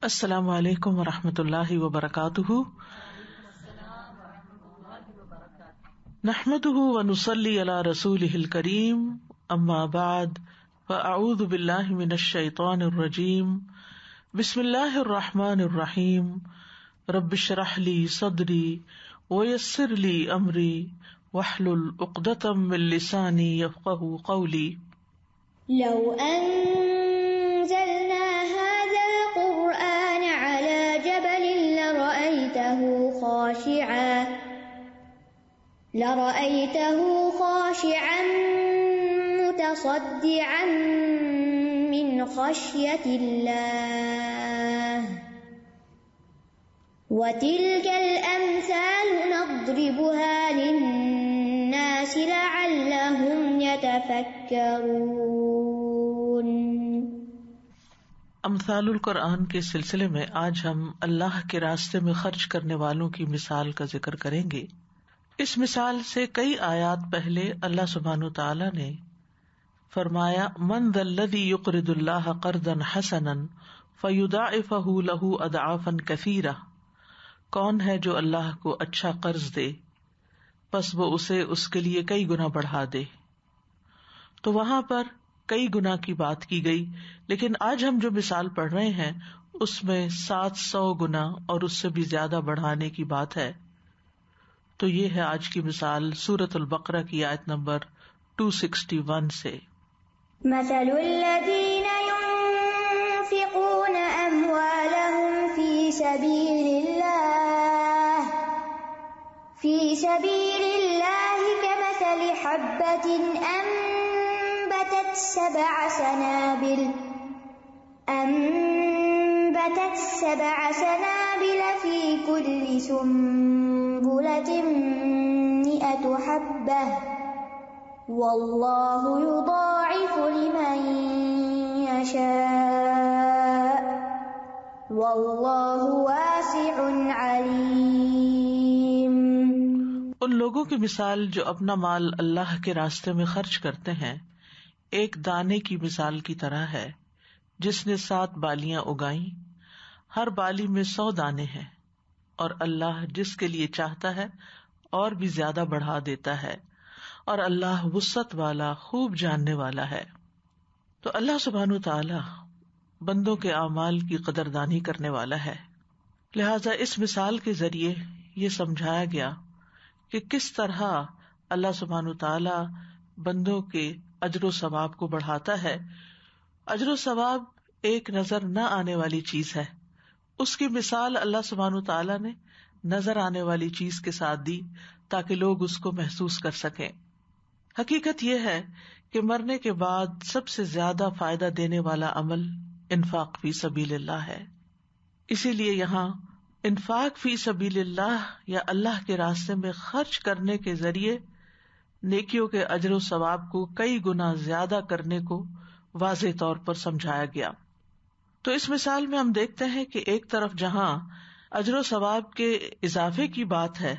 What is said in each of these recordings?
السلام علیکم ورحمۃ اللہ وبرکاتہ، نحمده ونصلی علی رسولہ الکریم، اما بعد فاعوذ باللہ من الشیطان الرجیم، بسم اللہ الرحمن الرحیم، رب اشرح لی صدری ویسر لی امری واحلل عقدۃ من لسانی یفقهوا قولی۔ لو أنزلنا هذا القرآن على جبل لرأيته خاشعا متصدعا من خشية الله وتلك الأمثال نضربها للناس لعلهم يتفكرون۔ امثال القرآن کے سلسلے میں آج ہم اللہ کے راستے میں خرچ کرنے والوں کی مثال کا ذکر کریں گے۔ اس مثال سے کئی آیات پہلے اللہ سبحانہ وتعالی نے فرمایا، من ذا الذی یقرض اللہ قرضا حسنا فیضاعفہ لہ اضعافا کثیرہ، کون ہے جو اللہ کو اچھا قرض دے پس وہ اسے اس کے لیے کئی گنا بڑھا دے۔ تو وہاں پر کئی گنا کی بات کی گئی، لیکن آج ہم جو مثال پڑھ رہے ہیں اس میں 700 گنا اور اس سے بھی زیادہ بڑھانے کی بات ہے۔ تو یہ ہے آج کی مثال سورۃ البقرہ کی آیت نمبر 261 سے۔ مثل الذین ينفقون اموالهم في سبيل الله كمثل حبة أنبتت سبع سنابل في كل سنبلة 100 حبة والله يضاعف لمن يشاء والله واسع عليم۔ ان لوگوں کی مثال جو اپنا مال اللہ کے راستے میں خرچ کرتے ہیں ایک دانے کی مثال کی طرح ہے جس نے 7 بالیاں اگائیں، ہر بالی میں 100 دانے ہیں، اور اللہ جس کے لیے چاہتا ہے اور بھی زیادہ بڑھا دیتا ہے، اور اللہ وسعت والا خوب جاننے والا ہے۔ تو اللہ سبحانہ وتعالی بندوں کے اعمال کی قدردانی کرنے والا ہے، لہذا اس مثال کے ذریعے یہ سمجھایا گیا کہ کس طرح اللہ سبحانہ وتعالی بندوں کے اجر و ثواب کو بڑھاتا ہے۔ اجر و ثواب ایک نظر نہ آنے والی چیز ہے، اس کی مثال اللہ سبحانہ وتعالی نے نظر آنے والی چیز کے ساتھ دی تاکہ لوگ اس کو محسوس کر سکیں۔ حقیقت یہ ہے کہ مرنے کے بعد سب سے زیادہ فائدہ دینے والا عمل انفاق فی سبیل اللہ ہے، اسی لیے یہاں انفاق فی سبیل اللہ یا اللہ کے راستے میں خرچ کرنے کے ذریعے نیکیوں کے اجر و ثواب کو کئی گنا زیادہ کرنے کو واضح طور پر سمجھایا گیا۔ تو اس مثال میں ہم دیکھتے ہیں کہ ایک طرف جہاں اجر و ثواب کے اضافے کی بات ہے،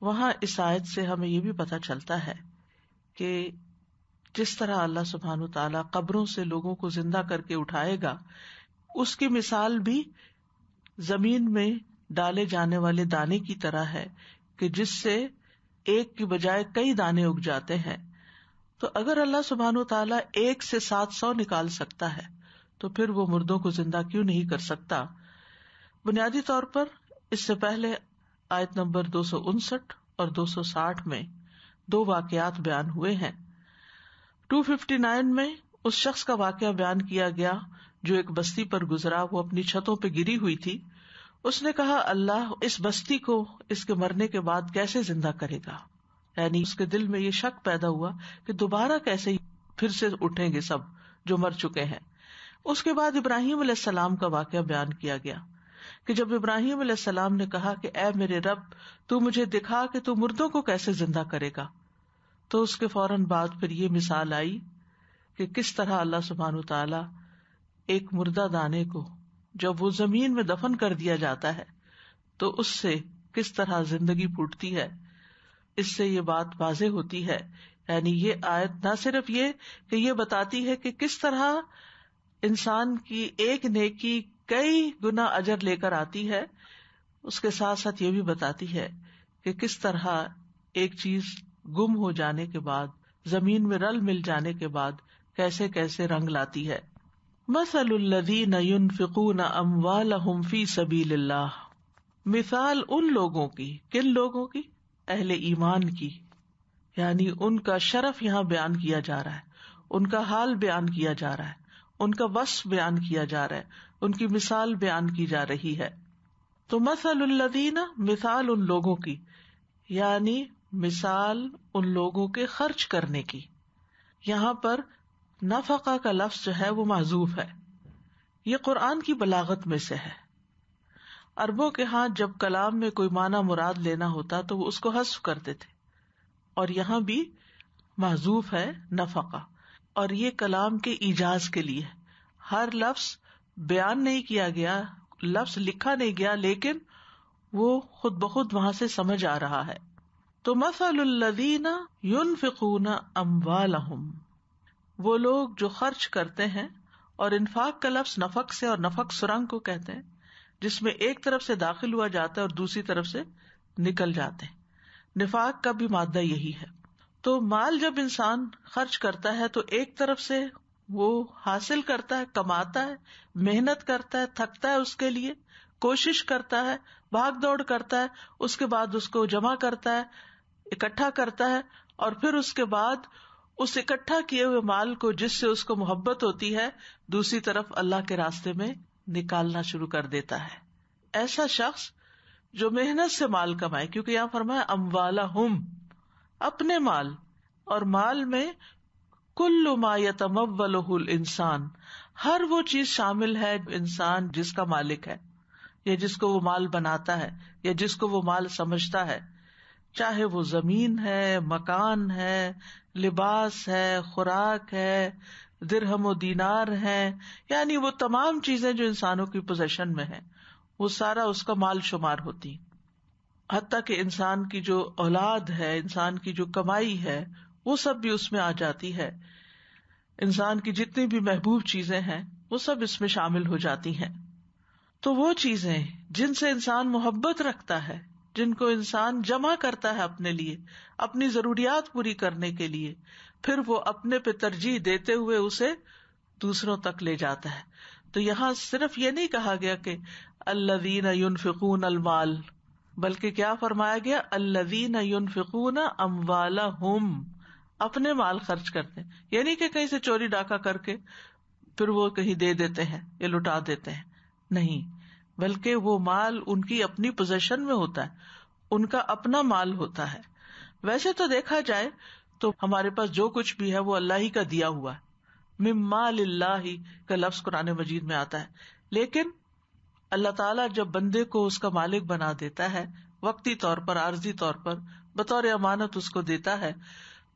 وہاں اس آیت سے ہمیں یہ بھی پتہ چلتا ہے کہ جس طرح اللہ سبحانہ وتعالیٰ قبروں سے لوگوں کو زندہ کر کے اٹھائے گا، اس کی مثال بھی زمین میں ڈالے جانے والے دانے کی طرح ہے کہ جس سے ایک کی بجائے کئی دانے اگ جاتے ہیں۔ تو اگر اللہ سبحانہ وتعالیٰ ایک سے 700 نکال سکتا ہے تو پھر وہ مردوں کو زندہ کیوں نہیں کر سکتا؟ بنیادی طور پر اس سے پہلے آیت نمبر 259 اور 260 میں 2 واقعات بیان ہوئے ہیں۔ 259 میں اس شخص کا واقعہ بیان کیا گیا جو ایک بستی پر گزرا، وہ اپنی چھتوں پہ گری ہوئی تھی۔ اس نے کہا، اللہ اس بستی کو اس کے مرنے کے بعد کیسے زندہ کرے گا؟ یعنی اس کے دل میں یہ شک پیدا ہوا کہ دوبارہ کیسے پھر سے اٹھیں گے سب جو مر چکے ہیں۔ اس کے بعد ابراہیم علیہ السلام کا واقعہ بیان کیا گیا کہ جب ابراہیم علیہ السلام نے کہا کہ اے میرے رب، تو مجھے دکھا کہ تو مردوں کو کیسے زندہ کرے گا، تو اس کے فوراً بعد پھر یہ مثال آئی کہ کس طرح اللہ سبحانہ وتعالی ایک مردہ دانے کو جب وہ زمین میں دفن کر دیا جاتا ہے تو اس سے کس طرح زندگی پھوٹتی ہے۔ اس سے یہ بات واضح ہوتی ہے، یعنی یہ آیت نہ صرف یہ کہ یہ بتاتی ہے کہ کس طرح انسان کی ایک نیکی کئی گنا اجر لے کر آتی ہے، اس کے ساتھ ساتھ یہ بھی بتاتی ہے کہ کس طرح ایک چیز گم ہو جانے کے بعد، زمین میں رل مل جانے کے بعد کیسے کیسے رنگ لاتی ہے. مثل الذین ينفقون اموالهم فی سبیل اللہ، مثال ان لوگوں کی، کن لوگوں کی؟ اہل ایمان کی، یعنی ان کا شرف یہاں بیان کیا جا رہا ہے، ان کا حال بیان کیا جا رہا ہے، ان کا وصف بیان کیا جا رہا ہے، ان کی مثال بیان کی جا رہی ہے. تو مثل الذین، مثال ان لوگوں کی، یعنی مثال ان لوگوں کے خرچ کرنے کی. یہاں پر نفقہ کا لفظ جو ہے وہ محذوف ہے. یہ قرآن کی بلاغت میں سے ہے. عربوں کے ہاں جب کلام میں کوئی معنی مراد لینا ہوتا تو وہ اس کو حذف کرتے تھے، اور یہاں بھی محذوف ہے نفقہ، اور یہ کلام کے ایجاز کے لیے. ہر لفظ بیان نہیں کیا گیا، لفظ لکھا نہیں گیا، لیکن وہ خود بخود وہاں سے سمجھ آ رہا ہے. تو مثل الذین ينفقون اموالهم، وہ لوگ جو خرچ کرتے ہیں، اور انفاق کا لفظ نفق سے، اور نفق سرنگ کو کہتے ہیں جس میں ایک طرف سے داخل ہوا جاتا ہے اور دوسری طرف سے نکل جاتے ہیں. نفاق کا بھی مادہ یہی ہے. تو مال جب انسان خرچ کرتا ہے تو ایک طرف سے وہ حاصل کرتا ہے، کماتا ہے، محنت کرتا ہے، تھکتا ہے، اس کے لیے کوشش کرتا ہے، بھاگ دوڑ کرتا ہے، اس کے بعد اس کو جمع کرتا ہے، اکٹھا کرتا ہے، اور پھر اس کے بعد اس اکٹھا کیے ہوئے مال کو، جس سے اس کو محبت ہوتی ہے، دوسری طرف اللہ کے راستے میں نکالنا شروع کر دیتا ہے. ایسا شخص جو محنت سے مال کمائے، کیونکہ یہاں فرمایا اموالہم، اپنے مال، اور مال میں کل ما یتمولہ الانسان، ہر وہ چیز شامل ہے انسان جس کا مالک ہے، یا جس کو وہ مال بناتا ہے، یا جس کو وہ مال سمجھتا ہے، چاہے وہ زمین ہے، مکان ہے، لباس ہے، خوراک ہے، درہم و دینار ہے، یعنی وہ تمام چیزیں جو انسانوں کی پوزیشن میں ہیں وہ سارا اس کا مال شمار ہوتی. حتیٰ کہ انسان کی جو اولاد ہے، انسان کی جو کمائی ہے، وہ سب بھی اس میں آ جاتی ہے. انسان کی جتنی بھی محبوب چیزیں ہیں وہ سب اس میں شامل ہو جاتی ہیں. تو وہ چیزیں جن سے انسان محبت رکھتا ہے، جن کو انسان جمع کرتا ہے اپنے لیے، اپنی ضروریات پوری کرنے کے لیے، پھر وہ اپنے پہ ترجیح دیتے ہوئے اسے دوسروں تک لے جاتا ہے. تو یہاں صرف یہ نہیں کہا گیا کہ الذین ينفقون المال، بلکہ کیا فرمایا گیا؟ الذین ينفقون اموالہم، اپنے مال خرچ کرتے ہیں. یعنی کہ کہیں سے چوری ڈاکہ کر کے پھر وہ کہیں دے دیتے ہیں یا لٹا دیتے ہیں، نہیں، بلکہ وہ مال ان کی اپنی پوزیشن میں ہوتا ہے، ان کا اپنا مال ہوتا ہے. ویسے تو دیکھا جائے تو ہمارے پاس جو کچھ بھی ہے وہ اللہ ہی کا دیا ہوا ہے، من مال اللہ کا لفظ قرآن مجید میں آتا ہے. لیکن اللہ تعالیٰ جب بندے کو اس کا مالک بنا دیتا ہے، وقتی طور پر، عارضی طور پر، بطور امانت اس کو دیتا ہے،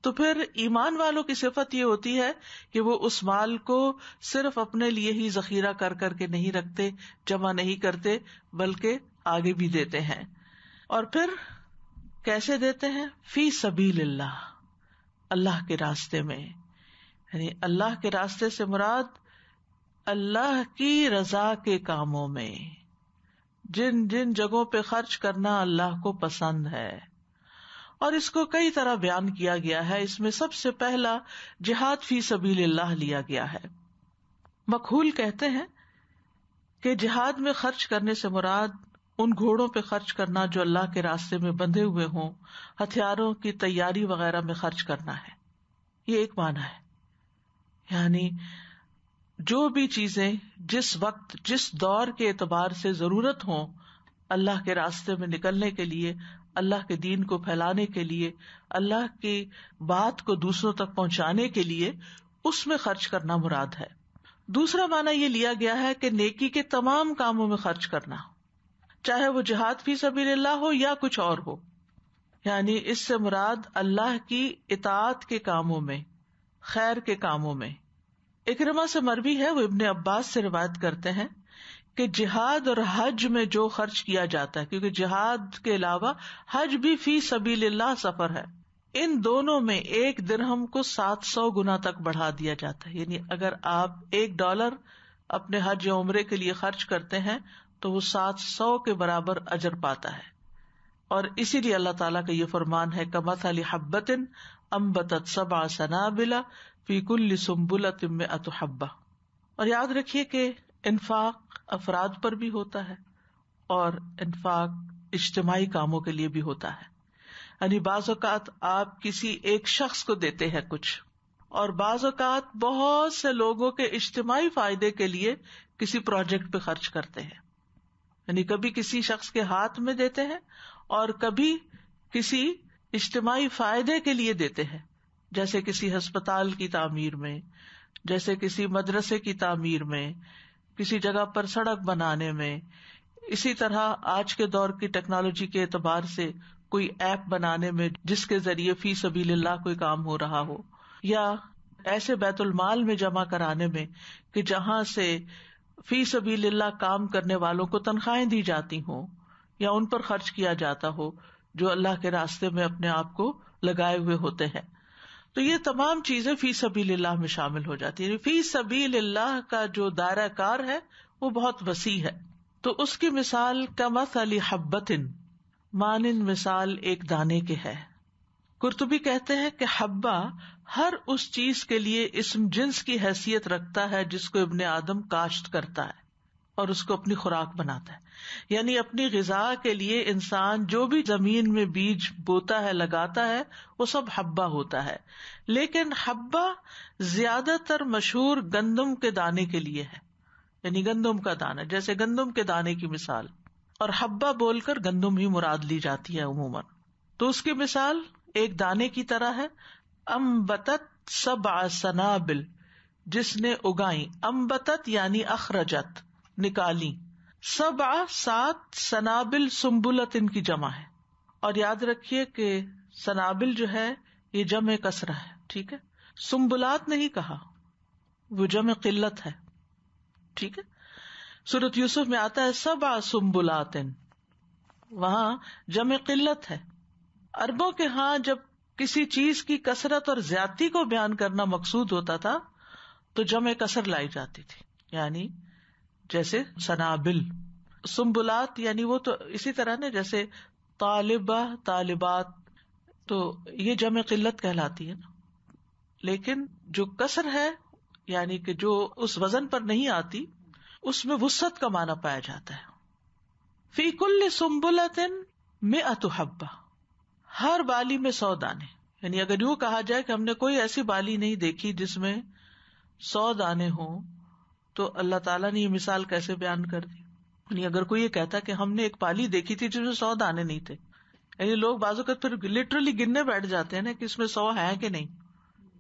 تو پھر ایمان والوں کی صفت یہ ہوتی ہے کہ وہ اس مال کو صرف اپنے لیے ہی ذخیرہ کر کر کے نہیں رکھتے، جمع نہیں کرتے، بلکہ آگے بھی دیتے ہیں. اور پھر کیسے دیتے ہیں؟ فی سبیل اللہ، اللہ کے راستے میں. یعنی اللہ کے راستے سے مراد اللہ کی رضا کے کاموں میں، جن جن جگہوں پہ خرچ کرنا اللہ کو پسند ہے. اور اس کو کئی طرح بیان کیا گیا ہے. اس میں سب سے پہلا جہاد فی سبیل اللہ لیا گیا ہے. مکحول کہتے ہیں کہ جہاد میں خرچ کرنے سے مراد ان گھوڑوں پہ خرچ کرنا جو اللہ کے راستے میں بندھے ہوئے ہوں، ہتھیاروں کی تیاری وغیرہ میں خرچ کرنا ہے. یہ ایک معنی ہے. یعنی جو بھی چیزیں جس وقت، جس دور کے اعتبار سے ضرورت ہوں اللہ کے راستے میں نکلنے کے لیے، اللہ کے دین کو پھیلانے کے لیے، اللہ کی بات کو دوسروں تک پہنچانے کے لیے، اس میں خرچ کرنا مراد ہے. دوسرا معنی یہ لیا گیا ہے کہ نیکی کے تمام کاموں میں خرچ کرنا، چاہے وہ جہاد فی سبیل اللہ ہو یا کچھ اور ہو. یعنی اس سے مراد اللہ کی اطاعت کے کاموں میں، خیر کے کاموں میں. اکرمہ سے مروی ہے، وہ ابن عباس سے روایت کرتے ہیں کہ جہاد اور حج میں جو خرچ کیا جاتا ہے، کیونکہ جہاد کے علاوہ حج بھی فی سبیل اللہ سفر ہے، ان دونوں میں ایک درہم کو 700 گنا تک بڑھا دیا جاتا ہے. یعنی اگر آپ $1 اپنے حج یا عمرے کے لیے خرچ کرتے ہیں تو وہ 700 کے برابر اجر پاتا ہے. اور اسی لیے اللہ تعالیٰ کا یہ فرمان ہے کمثل حبۃ انبتت 7 سنابل فی کل سنبلۃ 100 حبۃ. اور یاد رکھیے کہ انفاق افراد پر بھی ہوتا ہے اور انفاق اجتماعی کاموں کے لیے بھی ہوتا ہے. یعنی بعض اوقات آپ کسی ایک شخص کو دیتے ہیں کچھ، اور بعض اوقات بہت سے لوگوں کے اجتماعی فائدے کے لیے کسی پروجیکٹ پہ خرچ کرتے ہیں. یعنی کبھی کسی شخص کے ہاتھ میں دیتے ہیں اور کبھی کسی اجتماعی فائدے کے لیے دیتے ہیں، جیسے کسی ہسپتال کی تعمیر میں، جیسے کسی مدرسے کی تعمیر میں، کسی جگہ پر سڑک بنانے میں. اسی طرح آج کے دور کی ٹیکنالوجی کے اعتبار سے کوئی ایپ بنانے میں جس کے ذریعے فی سبیل اللہ کوئی کام ہو رہا ہو، یا ایسے بیت المال میں جمع کرانے میں کہ جہاں سے فی سبیل اللہ کام کرنے والوں کو تنخواہیں دی جاتی ہوں یا ان پر خرچ کیا جاتا ہو جو اللہ کے راستے میں اپنے آپ کو لگائے ہوئے ہوتے ہیں. تو یہ تمام چیزیں فی سبیل اللہ میں شامل ہو جاتی ہیں. فی سبیل اللہ کا جو دائرہ کار ہے وہ بہت وسیع ہے. تو اس کی مثال کمثل حبۃ، مانند مثال ایک دانے کے ہے. قرطبی کہتے ہیں کہ حبہ ہر اس چیز کے لیے اسم جنس کی حیثیت رکھتا ہے جس کو ابن آدم کاشت کرتا ہے اور اس کو اپنی خوراک بناتا ہے. یعنی اپنی غذا کے لیے انسان جو بھی زمین میں بیج بوتا ہے، لگاتا ہے، وہ سب حبہ ہوتا ہے. لیکن حبہ زیادہ تر مشہور گندم کے دانے کے لیے ہے، یعنی گندم کا دانہ، جیسے گندم کے دانے کی مثال. اور حبہ بول کر گندم ہی مراد لی جاتی ہے عموماً. تو اس کی مثال ایک دانے کی طرح ہے. انبتت 7 سنابل، جس نے اگائی. انبتت یعنی اخرجت، نکالی. 7 سنابل سنبلت ان کی جمع ہے. اور یاد رکھیے کہ سنابل جو ہے یہ جمع کثرہ ہے، ٹھیک ہے. سنبلات نہیں کہا، وہ جمع قلت ہے، ٹھیک ہے. سورۃ یوسف میں آتا ہے 7 سنبلات، وہاں جمع قلت ہے. عربوں کے ہاں جب کسی چیز کی کثرت اور زیادتی کو بیان کرنا مقصود ہوتا تھا تو جمع کثر لائی جاتی تھی، یعنی جیسے سنابل. سنبلات یعنی وہ تو اسی طرح نا، جیسے طالبہ طالبات، تو یہ جمع قلت کہلاتی ہے نا. لیکن جو کثر ہے یعنی کہ جو اس وزن پر نہیں آتی، اس میں وسعت کا معنی پایا جاتا ہے. فی کل سنبلۃ 100 حبہ، ہر بالی میں 100 دانے. یعنی اگر یوں کہا جائے کہ ہم نے کوئی ایسی بالی نہیں دیکھی جس میں 100 دانے ہوں، تو اللہ تعالیٰ نے یہ مثال کیسے بیان کر دی. یعنی اگر کوئی یہ کہتا کہ ہم نے ایک بالی دیکھی تھی جس میں 100 دانے نہیں تھے، یعنی لوگ بعض اوقات پھر لٹرلی گننے بیٹھ جاتے ہیں نا کہ اس میں 100 ہے کہ نہیں.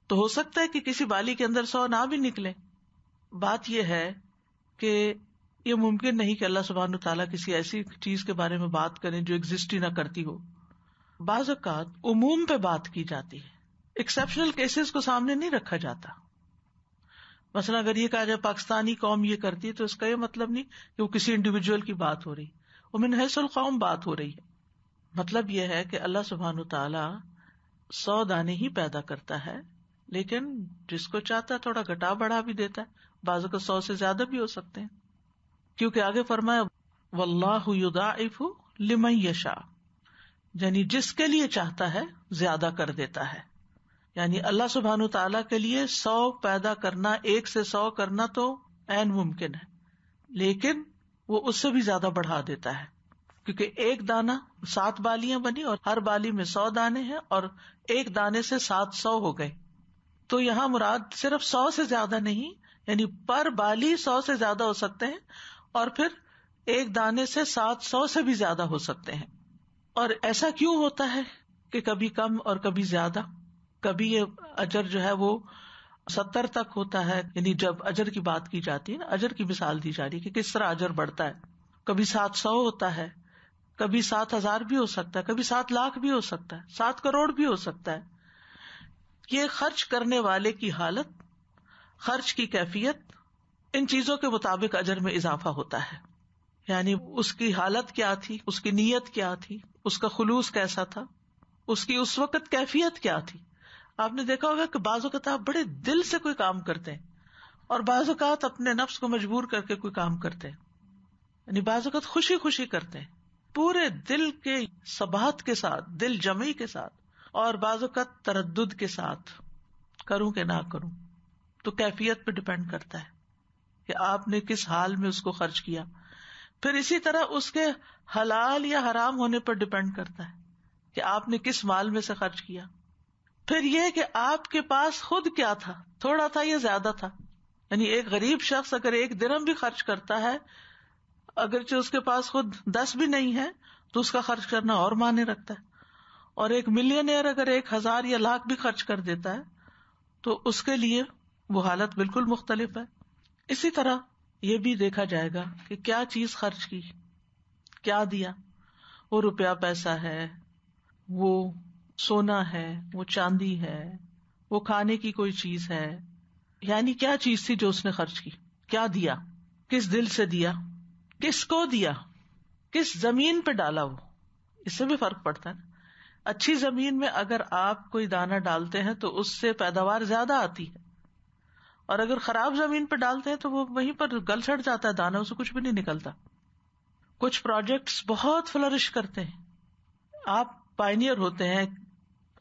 تو ہو سکتا ہے کہ کسی بالی کے اندر 100 نہ بھی نکلے. بات یہ ہے کہ یہ ممکن نہیں کہ اللہ سبحانہ تعالیٰ کسی ایسی چیز کے بارے میں بات کریں جو ایگزسٹ ہی نہ کرتی ہو. بعض اوقات عموم پہ بات کی جاتی ہے، ایکسیپشنل کیسز کو سامنے نہیں رکھا جاتا. مثلا اگر یہ کہا جائے پاکستانی قوم یہ کرتی ہے تو اس کا یہ مطلب نہیں کہ وہ کسی انڈیویجول کی بات ہو رہی، وہ من حیث القوم بات ہو رہی ہے. مطلب یہ ہے کہ اللہ سبحانہ تعالیٰ 100 دانے ہی پیدا کرتا ہے، لیکن جس کو چاہتا ہے تھوڑا گھٹا بڑھا بھی دیتا ہے. بعض اوقات 100 سے زیادہ بھی ہو سکتے ہیں، کیونکہ آگے فرمایا واللہ یضاعف لمن یشاء، یعنی جس کے لیے چاہتا ہے زیادہ کر دیتا ہے. یعنی اللہ سبحانہ تعالیٰ کے لیے 100 پیدا کرنا، 1 سے 100 کرنا تو عین ممکن ہے، لیکن وہ اس سے بھی زیادہ بڑھا دیتا ہے. کیونکہ ایک دانہ 7 بالیاں بنی اور ہر بالی میں 100 دانے ہیں، اور ایک دانے سے 700 ہو گئے. تو یہاں مراد صرف 100 سے زیادہ نہیں، یعنی پر بالی 100 سے زیادہ ہو سکتے ہیں، اور پھر ایک دانے سے 700 سے بھی زیادہ ہو سکتے ہیں. اور ایسا کیوں ہوتا ہے کہ کبھی کم اور کبھی زیادہ؟ کبھی یہ اجر جو ہے وہ 70 تک ہوتا ہے، یعنی جب اجر کی بات کی جاتی ہے نا، اجر کی مثال دی جا رہی ہے کہ کس طرح اجر بڑھتا ہے. کبھی 700 ہوتا ہے، کبھی 7,000 بھی ہو سکتا ہے، کبھی 7 لاکھ بھی ہو سکتا ہے، 7 کروڑ بھی ہو سکتا ہے. یہ خرچ کرنے والے کی حالت، خرچ کی کیفیت، ان چیزوں کے مطابق اجر میں اضافہ ہوتا ہے. یعنی اس کی حالت کیا تھی، اس کی نیت کیا تھی، اس کا خلوص کیسا تھا، اس کی اس وقت کیفیت کیا تھی. آپ نے دیکھا ہوگا کہ بعض اوقات آپ بڑے دل سے کوئی کام کرتے ہیں اور بعض اوقات اپنے نفس کو مجبور کر کے کوئی کام کرتے ہیں، یعنی بعض اوقات خوشی خوشی کرتے ہیں، پورے دل کے ثبات کے ساتھ، دل جمعی کے ساتھ، اور بعض اوقات تردد کے ساتھ، کروں کہ نہ کروں. تو کیفیت پہ ڈپینڈ کرتا ہے کہ آپ نے کس حال میں اس کو خرچ کیا. پھر اسی طرح اس کے حلال یا حرام ہونے پر ڈپینڈ کرتا ہے کہ آپ نے کس مال میں سے خرچ کیا. پھر یہ کہ آپ کے پاس خود کیا تھا، تھوڑا تھا یا زیادہ تھا. یعنی ایک غریب شخص اگر 1 درہم بھی خرچ کرتا ہے، اگرچہ اس کے پاس خود 10 بھی نہیں ہے، تو اس کا خرچ کرنا اور معنی رکھتا ہے. اور ایک ملینئر اگر 1000 یا لاکھ بھی خرچ کر دیتا ہے تو اس کے لیے وہ حالت بالکل مختلف ہے. اسی طرح یہ بھی دیکھا جائے گا کہ کیا چیز خرچ کی، کیا دیا. وہ روپیہ پیسہ ہے، وہ سونا ہے، وہ چاندی ہے، وہ کھانے کی کوئی چیز ہے، یعنی کیا چیز تھی جو اس نے خرچ کی، کیا دیا، کس دل سے دیا، کس کو دیا، کس زمین پہ ڈالا. وہ اس سے بھی فرق پڑتا ہے. اچھی زمین میں اگر آپ کوئی دانہ ڈالتے ہیں تو اس سے پیداوار زیادہ آتی ہے، اور اگر خراب زمین پہ ڈالتے ہیں تو وہ وہیں پر گل سڑ جاتا ہے دانا، اسے کچھ بھی نہیں نکلتا. کچھ پروجیکٹس بہت فلرش کرتے ہیں، آپ پائنیئر ہوتے ہیں،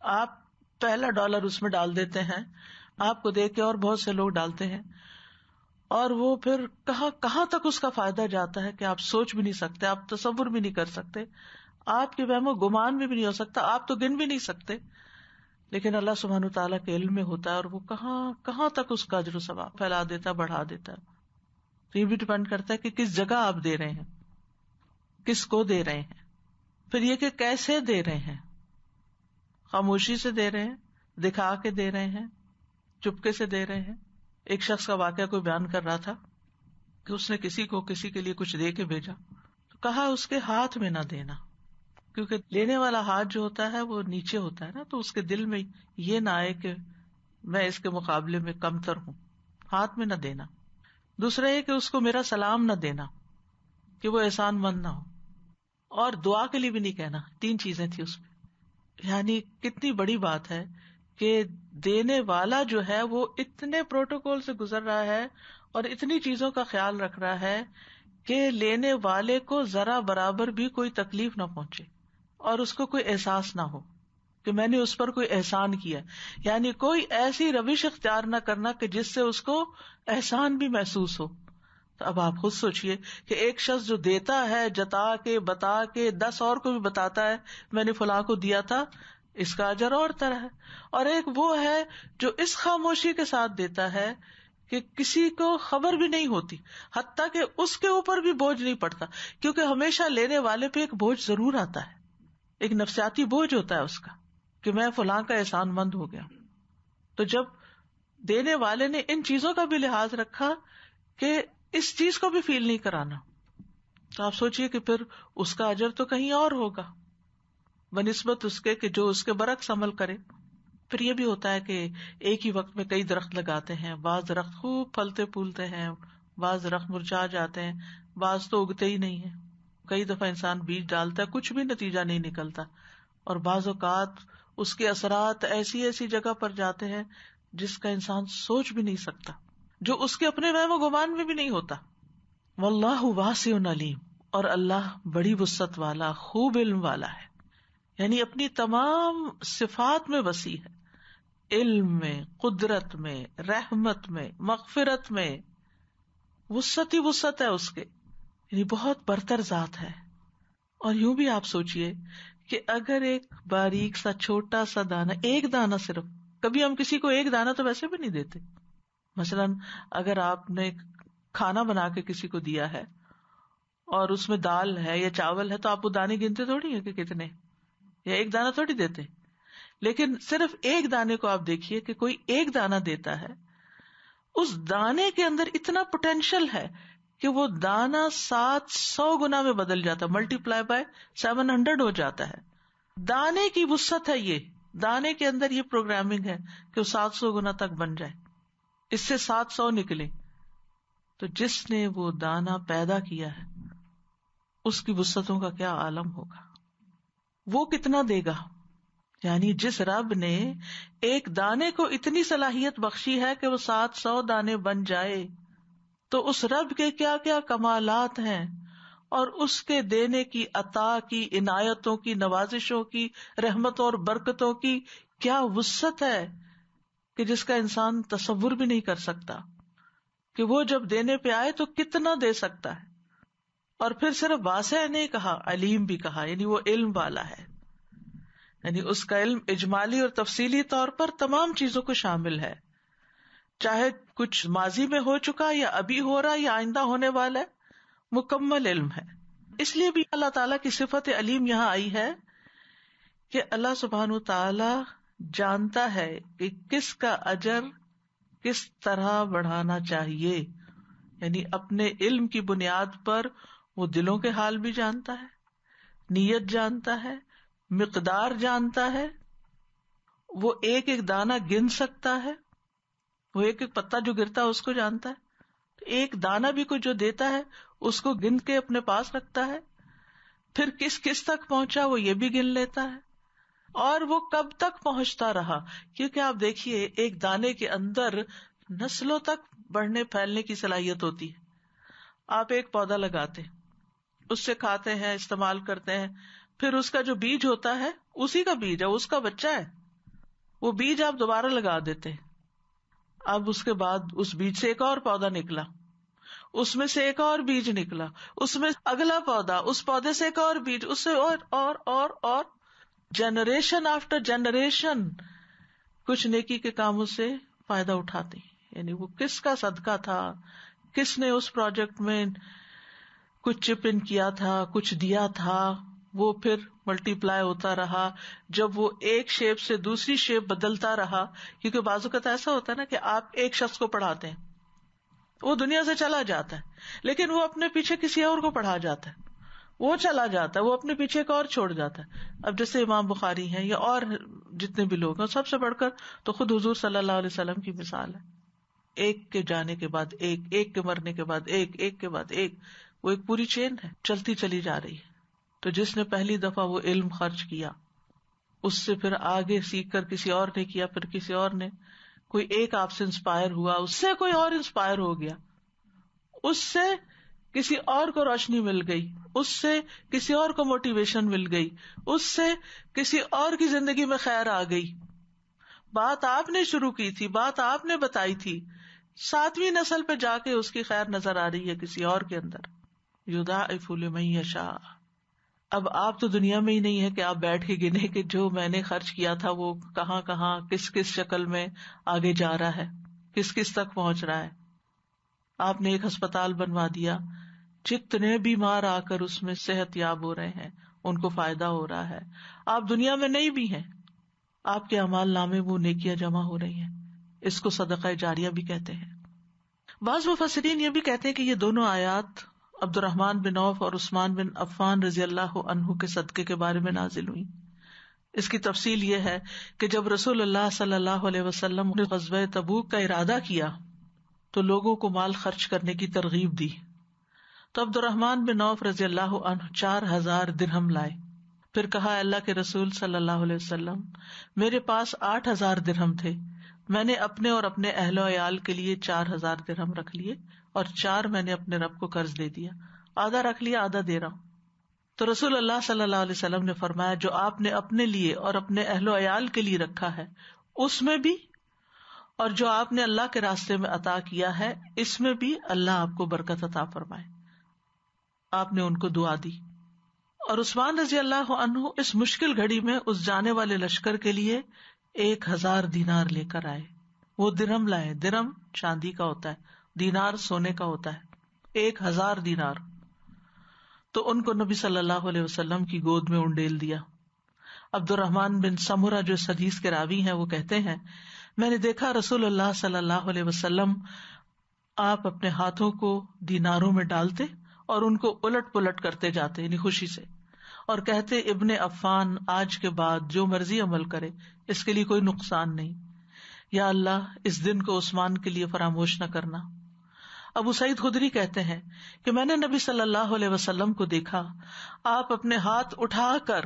آپ پہلا ڈالر اس میں ڈال دیتے ہیں، آپ کو دیکھ کے اور بہت سے لوگ ڈالتے ہیں، اور وہ پھر کہاں تک اس کا فائدہ جاتا ہے کہ آپ سوچ بھی نہیں سکتے، آپ تصور بھی نہیں کر سکتے، آپ کے وہم و گمان میں بھی نہیں ہو سکتا، آپ تو گن بھی نہیں سکتے. لیکن اللہ سبحانہ وتعالیٰ کے علم میں ہوتا ہے، اور وہ کہاں تک اس کا اجر و ثواب پھیلا دیتا ہے، بڑھا دیتا ہے. تو یہ بھی ڈپینڈ کرتا ہے کہ کس جگہ آپ دے رہے ہیں، کس کو دے رہے ہیں. پھر یہ کہ کیسے دے رہے ہیں، خاموشی سے دے رہے ہیں، دکھا کے دے رہے ہیں، چپکے سے دے رہے ہیں. ایک شخص کا واقعہ کوئی بیان کر رہا تھا کہ اس نے کسی کے لیے کچھ دے کے بھیجا، تو کہا اس کے ہاتھ میں نہ دینا، کیونکہ لینے والا ہاتھ جو ہوتا ہے وہ نیچے ہوتا ہے نا، تو اس کے دل میں یہ نہ آئے کہ میں اس کے مقابلے میں کمتر ہوں. ہاتھ میں نہ دینا. دوسرا یہ کہ اس کو میرا سلام نہ دینا کہ وہ احسان مند نہ ہو، اور دعا کے لیے بھی نہیں کہنا. 3 چیزیں تھی اس میں. یعنی کتنی بڑی بات ہے کہ دینے والا جو ہے وہ اتنے پروٹوکول سے گزر رہا ہے اور اتنی چیزوں کا خیال رکھ رہا ہے کہ لینے والے کو ذرا برابر بھی کوئی تکلیف نہ پہنچے اور اس کو کوئی احساس نہ ہو کہ میں نے اس پر کوئی احسان کیا. یعنی کوئی ایسی روش اختیار نہ کرنا کہ جس سے اس کو احسان بھی محسوس ہو. تو اب آپ خود سوچئے کہ ایک شخص جو دیتا ہے، جتا کے، بتا کے، 10 اور کو بھی بتاتا ہے میں نے فلاں کو دیا تھا، اس کا اجر اور طرح ہے. اور ایک وہ ہے جو اس خاموشی کے ساتھ دیتا ہے کہ کسی کو خبر بھی نہیں ہوتی، حتیٰ کہ اس کے اوپر بھی بوجھ نہیں پڑتا، کیونکہ ہمیشہ لینے والے پہ ایک بوجھ ضرور آتا ہے، ایک نفسیاتی بوجھ ہوتا ہے اس کا کہ میں فلاں کا احسان مند ہو گیا. تو جب دینے والے نے ان چیزوں کا بھی لحاظ رکھا کہ اس چیز کو بھی فیل نہیں کرانا، تو آپ سوچئے کہ پھر اس کا اجر تو کہیں اور ہوگا بنسبت اس کے کہ جو اس کے برعکس عمل کرے. پھر یہ بھی ہوتا ہے کہ ایک ہی وقت میں کئی درخت لگاتے ہیں، بعض درخت خوب پھلتے پھولتے ہیں، بعض درخت مرجھا جاتے ہیں، بعض تو اگتے ہی نہیں ہیں. کئی دفعہ انسان بیج ڈالتا ہے، کچھ بھی نتیجہ نہیں نکلتا، اور بعض اوقات اس کے اثرات ایسی جگہ پر جاتے ہیں جس کا انسان سوچ بھی نہیں سکتا، جو اس کے اپنے وہم و گمان میں بھی نہیں ہوتا. واللہ واسع علیم، اور اللہ بڑی وسعت والا، خوب علم والا ہے. یعنی اپنی تمام صفات میں وسیع ہے، علم میں، قدرت میں، رحمت میں، مغفرت میں، وسعت ہی وسعت ہے اس کے، یعنی بہت برتر ذات ہے. اور یوں بھی آپ سوچئے کہ اگر ایک باریک سا چھوٹا سا دانہ، ایک دانہ صرف، کبھی ہم کسی کو ایک دانہ تو ویسے بھی نہیں دیتے. مثلاً اگر آپ نے کھانا بنا کے کسی کو دیا ہے اور اس میں دال ہے یا چاول ہے تو آپ وہ دانے گنتے تھوڑی ہیں کہ کتنے، یا ایک دانہ تھوڑی دیتے. لیکن صرف ایک دانے کو آپ دیکھیے کہ کوئی ایک دانہ دیتا ہے، اس دانے کے اندر اتنا پوٹینشل ہے کہ وہ دانہ 700 گنا میں بدل جاتا ہے، ملٹی پلائی بائی 700 ہو جاتا ہے. دانے کی وسعت ہے، یہ دانے کے اندر یہ پروگرامنگ ہے کہ وہ 700 گنا تک بن جائے، اس سے 700 نکلے. تو جس نے وہ دانہ پیدا کیا ہے اس کی وسعتوں کا کیا عالم ہوگا، وہ کتنا دے گا. یعنی جس رب نے ایک دانے کو اتنی صلاحیت بخشی ہے کہ وہ 700 دانے بن جائے، تو اس رب کے کیا کیا کمالات ہیں، اور اس کے دینے کی عطا کی، عنایتوں کی، نوازشوں کی، رحمتوں اور برکتوں کی کیا وسعت ہے کہ جس کا انسان تصور بھی نہیں کر سکتا، کہ وہ جب دینے پہ آئے تو کتنا دے سکتا ہے۔ اور پھر صرف واسع نہیں کہا، علیم بھی کہا، یعنی وہ علم والا ہے، یعنی اس کا علم اجمالی اور تفصیلی طور پر تمام چیزوں کو شامل ہے، چاہے کچھ ماضی میں ہو چکا یا ابھی ہو رہا یا آئندہ ہونے والا ہے، مکمل علم ہے۔ اس لیے بھی اللہ تعالیٰ کی صفت علیم یہاں آئی ہے کہ اللہ سبحانہ وتعالی جانتا ہے کہ کس کا اجر کس طرح بڑھانا چاہیے، یعنی اپنے علم کی بنیاد پر وہ دلوں کے حال بھی جانتا ہے، نیت جانتا ہے، مقدار جانتا ہے، وہ ایک ایک دانہ گن سکتا ہے، وہ ایک ایک پتا جو گرتا ہے اس کو جانتا ہے، ایک دانہ بھی کوئی جو دیتا ہے اس کو گن کے اپنے پاس رکھتا ہے، پھر کس کس تک پہنچا وہ یہ بھی گن لیتا ہے، اور وہ کب تک پہنچتا رہا، کیونکہ آپ دیکھیے ایک دانے کے اندر نسلوں تک بڑھنے پھیلنے کی صلاحیت ہوتی ہے۔ آپ ایک پودا لگاتے، اس سے کھاتے ہیں، استعمال کرتے ہیں، پھر اس کا جو بیج ہوتا ہے اسی کا بیج ہے، اس کا بچہ ہے، وہ بیج آپ دوبارہ لگا دیتے ہیں، اب اس کے بعد اس بیج سے ایک اور پودا نکلا، اس میں سے ایک اور بیج نکلا، اس میں اگلا پودا، اس پودے سے ایک اور بیج، اس سے اور جنریشن آفٹر جنریشن کچھ نیکی کے کاموں سے فائدہ اٹھاتے ہیں۔ یعنی وہ کس کا صدقہ تھا، کس نے اس پروجیکٹ میں کچھ چپ ان کیا تھا، کچھ دیا تھا، وہ پھر ملٹی پلائی ہوتا رہا، جب وہ ایک شیپ سے دوسری شیپ بدلتا رہا، کیونکہ بعض اوقات ایسا ہوتا ہے نا کہ آپ ایک شخص کو پڑھاتے ہیں، وہ دنیا سے چلا جاتا ہے، لیکن وہ اپنے پیچھے کسی اور کو پڑھا جاتا ہے، وہ چلا جاتا ہے، وہ اپنے پیچھے ایک اور چھوڑ جاتا ہے۔ اب جیسے امام بخاری ہیں یا اور جتنے بھی لوگ ہیں، سب سے بڑھ کر تو خود حضور صلی اللہ علیہ وسلم کی مثال ہے، ایک کے جانے کے بعد ایک، ایک کے مرنے کے بعد ایک، ایک کے بعد ایک، وہ ایک پوری چین ہے، چلتی چلی جا رہی ہے۔ تو جس نے پہلی دفعہ وہ علم خرچ کیا، اس سے پھر آگے سیکھ کر کسی اور نے کیا، پھر کسی اور نے، کوئی ایک آپ سے انسپائر ہوا، اس سے کوئی اور انسپائر ہو گیا، اس سے کسی اور کو روشنی مل گئی، اس سے کسی اور کو موٹیویشن مل گئی، اس سے کسی اور کی زندگی میں خیر آ گئی، بات آپ نے شروع کی تھی، بات آپ نے بتائی تھی، 7ویں نسل پہ جا کے اس کی خیر نظر آ رہی ہے کسی اور کے اندر۔ یضاعف لمن یشاء۔ اب آپ تو دنیا میں ہی نہیں ہے کہ آپ بیٹھ کے گنے کہ جو میں نے خرچ کیا تھا وہ کہاں کہاں کس کس شکل میں آگے جا رہا ہے، کس کس تک پہنچ رہا ہے۔ آپ نے ایک ہسپتال بنوا دیا، جتنے بیمار آ کر اس میں صحت یاب ہو رہے ہیں، ان کو فائدہ ہو رہا ہے۔ آپ دنیا میں نہیں بھی ہیں، آپ کے اعمال نامے وہ نیکیاں جمع ہو رہی ہیں، اس کو صدقہ جاریہ بھی کہتے ہیں۔ بعض مفسرین یہ بھی کہتے ہیں کہ یہ دونوں آیات عبد الرحمن بن عوف اور عثمان بن عفان رضی اللہ عنہ کے صدقے کے بارے میں نازل ہوئی۔ اس کی تفصیل یہ ہے کہ جب رسول اللہ صلی اللہ علیہ وسلم نے غزوہ تبوک کا ارادہ کیا تو لوگوں کو مال خرچ کرنے کی ترغیب دی، تو عبد الرحمن بن عوف رضی اللہ عنہ 4000 درہم لائے، پھر کہا اللہ کے رسول صلی اللہ علیہ وسلم میرے پاس 8000 درہم تھے، میں نے اپنے اور اپنے اہل و عیال کے لیے 4000 درہم رکھ لیے اور 4 میں نے اپنے رب کو قرض دے دیا، آدھا رکھ لیا آدھا دے رہا ہوں۔ تو رسول اللہ صلی اللہ علیہ وسلم نے فرمایا جو آپ نے اپنے لیے اور اپنے اہل و عیال کے لیے رکھا ہے اس میں بھی، اور جو آپ نے اللہ کے راستے میں عطا کیا ہے اس میں بھی اللہ آپ کو برکت عطا فرمائے۔ آپ نے ان کو دعا دی۔ اور عثمان رضی اللہ عنہ اس مشکل گھڑی میں اس جانے والے لشکر کے لیے 1000 دینار لے کر آئے، وہ درہم لائے، درہم چاندی کا ہوتا ہے، دینار سونے کا ہوتا ہے، 1000 دینار، تو ان کو نبی صلی اللہ علیہ وسلم کی گود میں انڈیل دیا۔ عبد الرحمن بن سمرہ جو اس حدیث کے راوی ہیں وہ کہتے ہیں میں نے دیکھا رسول اللہ صلی اللہ علیہ وسلم آپ اپنے ہاتھوں کو دیناروں میں ڈالتے اور ان کو الٹ پلٹ کرتے جاتے، یعنی خوشی سے، اور کہتے ابن عفان آج کے بعد جو مرضی عمل کرے اس کے لیے کوئی نقصان نہیں، یا اللہ اس دن کو عثمان کے لیے فراموش نہ کرنا۔ ابو سعید خدری کہتے ہیں کہ میں نے نبی صلی اللہ علیہ وسلم کو دیکھا آپ اپنے ہاتھ اٹھا کر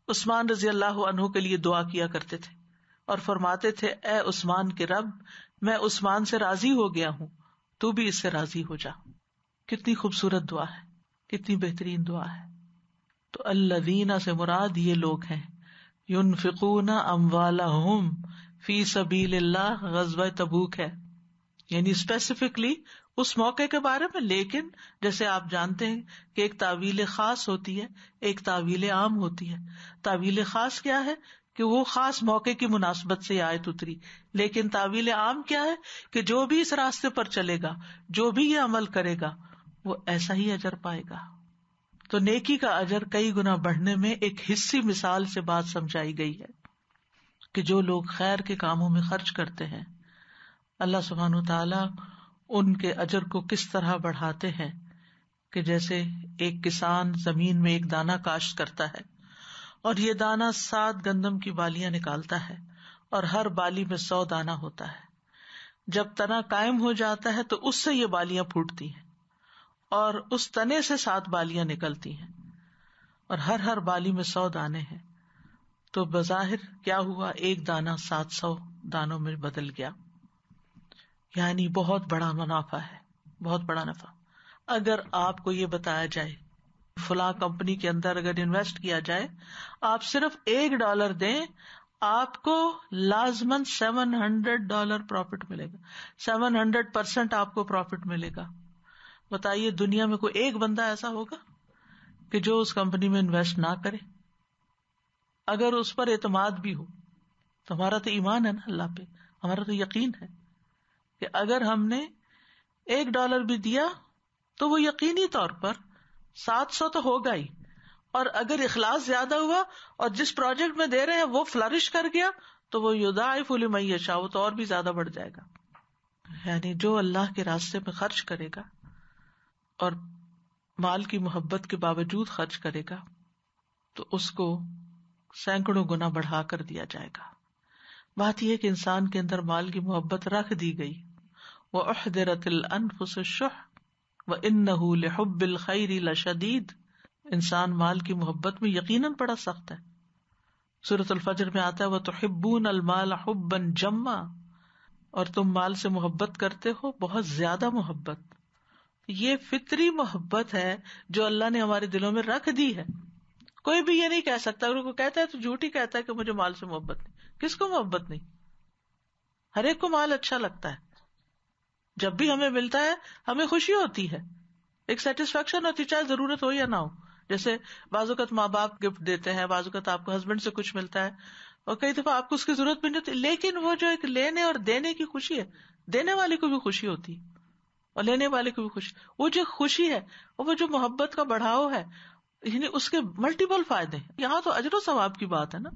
عثمان رضی اللہ عنہ کے لیے دعا کیا کرتے تھے اور فرماتے تھے اے عثمان کے رب، میں عثمان سے راضی ہو گیا ہوں، تو بھی اس سے راضی ہو جا. کتنی خوبصورت دعا ہے، کتنی بہترین دعا ہے. تو الذین سے مراد یہ لوگ ہیں ينفقون اموالہم فی سبیل اللہ. غزوہ تبوک ہے، یعنی اسپیسیفکلی اس موقع کے بارے میں، لیکن جیسے آپ جانتے ہیں کہ ایک تعویل خاص ہوتی ہے، ایک تعویل عام ہوتی ہے. تعویل خاص کیا ہے کہ وہ خاص موقع کی مناسبت سے آیت اتری، لیکن تعویل عام کیا ہے کہ جو بھی اس راستے پر چلے گا، جو بھی یہ عمل کرے گا، وہ ایسا ہی اجر پائے گا. تو نیکی کا اجر کئی گنا بڑھنے میں ایک حصی مثال سے بات سمجھائی گئی ہے کہ جو لوگ خیر کے کاموں میں خرچ کرتے ہیں، اللہ سبحانہ وتعالی ان کے اجر کو کس طرح بڑھاتے ہیں کہ جیسے ایک کسان زمین میں ایک دانہ کاشت کرتا ہے اور یہ دانہ 7 گندم کی بالیاں نکالتا ہے اور ہر بالی میں 100 دانہ ہوتا ہے. جب تنا قائم ہو جاتا ہے تو اس سے یہ بالیاں پھوٹتی ہیں اور اس تنے سے 7 بالیاں نکلتی ہیں اور ہر بالی میں 100 دانے ہیں. تو بظاہر کیا ہوا، ایک دانہ 700 دانوں میں بدل گیا. یعنی بہت بڑا منافع ہے، بہت بڑا نفع. اگر آپ کو یہ بتایا جائے فلاں کمپنی کے اندر اگر انویسٹ کیا جائے، آپ صرف $1 دیں، آپ کو لازماً $700 پروفٹ ملے گا. 700% آپ کو پروفٹ ملے گا. بتائیے دنیا میں کوئی ایک بندہ ایسا ہوگا کہ جو اس کمپنی میں انویسٹ نہ کرے؟ اگر اس پر اعتماد بھی ہو تو ہمارا تو ایمان ہے نا اللہ پہ، ہمارا تو یقین ہے کہ اگر ہم نے $1 بھی دیا تو وہ یقینی طور پر 700 تو ہوگا ہی. اور اگر اخلاص زیادہ ہوا اور جس پروجیکٹ میں دے رہے ہیں وہ فلرش کر گیا تو وہ یضاعف لمن یشاء، وہ تو اور بھی زیادہ بڑھ جائے گا. یعنی جو اللہ کے راستے میں خرچ کرے گا اور مال کی محبت کے باوجود خرچ کرے گا تو اس کو سینکڑوں گنا بڑھا کر دیا جائے گا. بات یہ کہ انسان کے اندر مال کی محبت رکھ دی گئی. وَأُحْضِرَتِ الْأَنفُسُ الشُّحَّ وَإِنَّهُ لِحُبِّ الْخَيْرِ لَشَدِيدٌ. انسان مال کی محبت میں یقیناً بڑا سخت ہے. سورۃ الفجر میں آتا ہے وَتُحِبُّونَ الْمَالَ حُبًّا جَمًّا، اور تم مال سے محبت کرتے ہو بہت زیادہ محبت. یہ فطری محبت ہے جو اللہ نے ہمارے دلوں میں رکھ دی ہے. کوئی بھی یہ نہیں کہہ سکتا، اگر کوئی کہتا ہے تو جھوٹ ہی کہتا ہے کہ مجھے مال سے محبت نہیں. کس کو محبت نہیں؟ ہر ایک کو مال اچھا لگتا ہے. جب بھی ہمیں ملتا ہے ہمیں خوشی ہوتی ہے، ایک سیٹسفیکشن ہوتی ہے، چاہے ضرورت ہو یا نہ ہو. جیسے بعض اوقات ماں باپ گفٹ دیتے ہیں، بعض اوقات آپ کو ہسبینڈ سے کچھ ملتا ہے اور کئی دفعہ آپ کو اس کی ضرورت بھی نہیں ہوتی، لیکن وہ جو ایک لینے اور دینے کی خوشی ہے، دینے والے کو بھی خوشی ہوتی اور لینے والے کو بھی خوشی. وہ جو خوشی ہے اور وہ جو محبت کا بڑھاؤ ہے، یعنی اس کے ملٹیپل فائدے. یہاں تو اجر و ثواب کی بات ہے نا،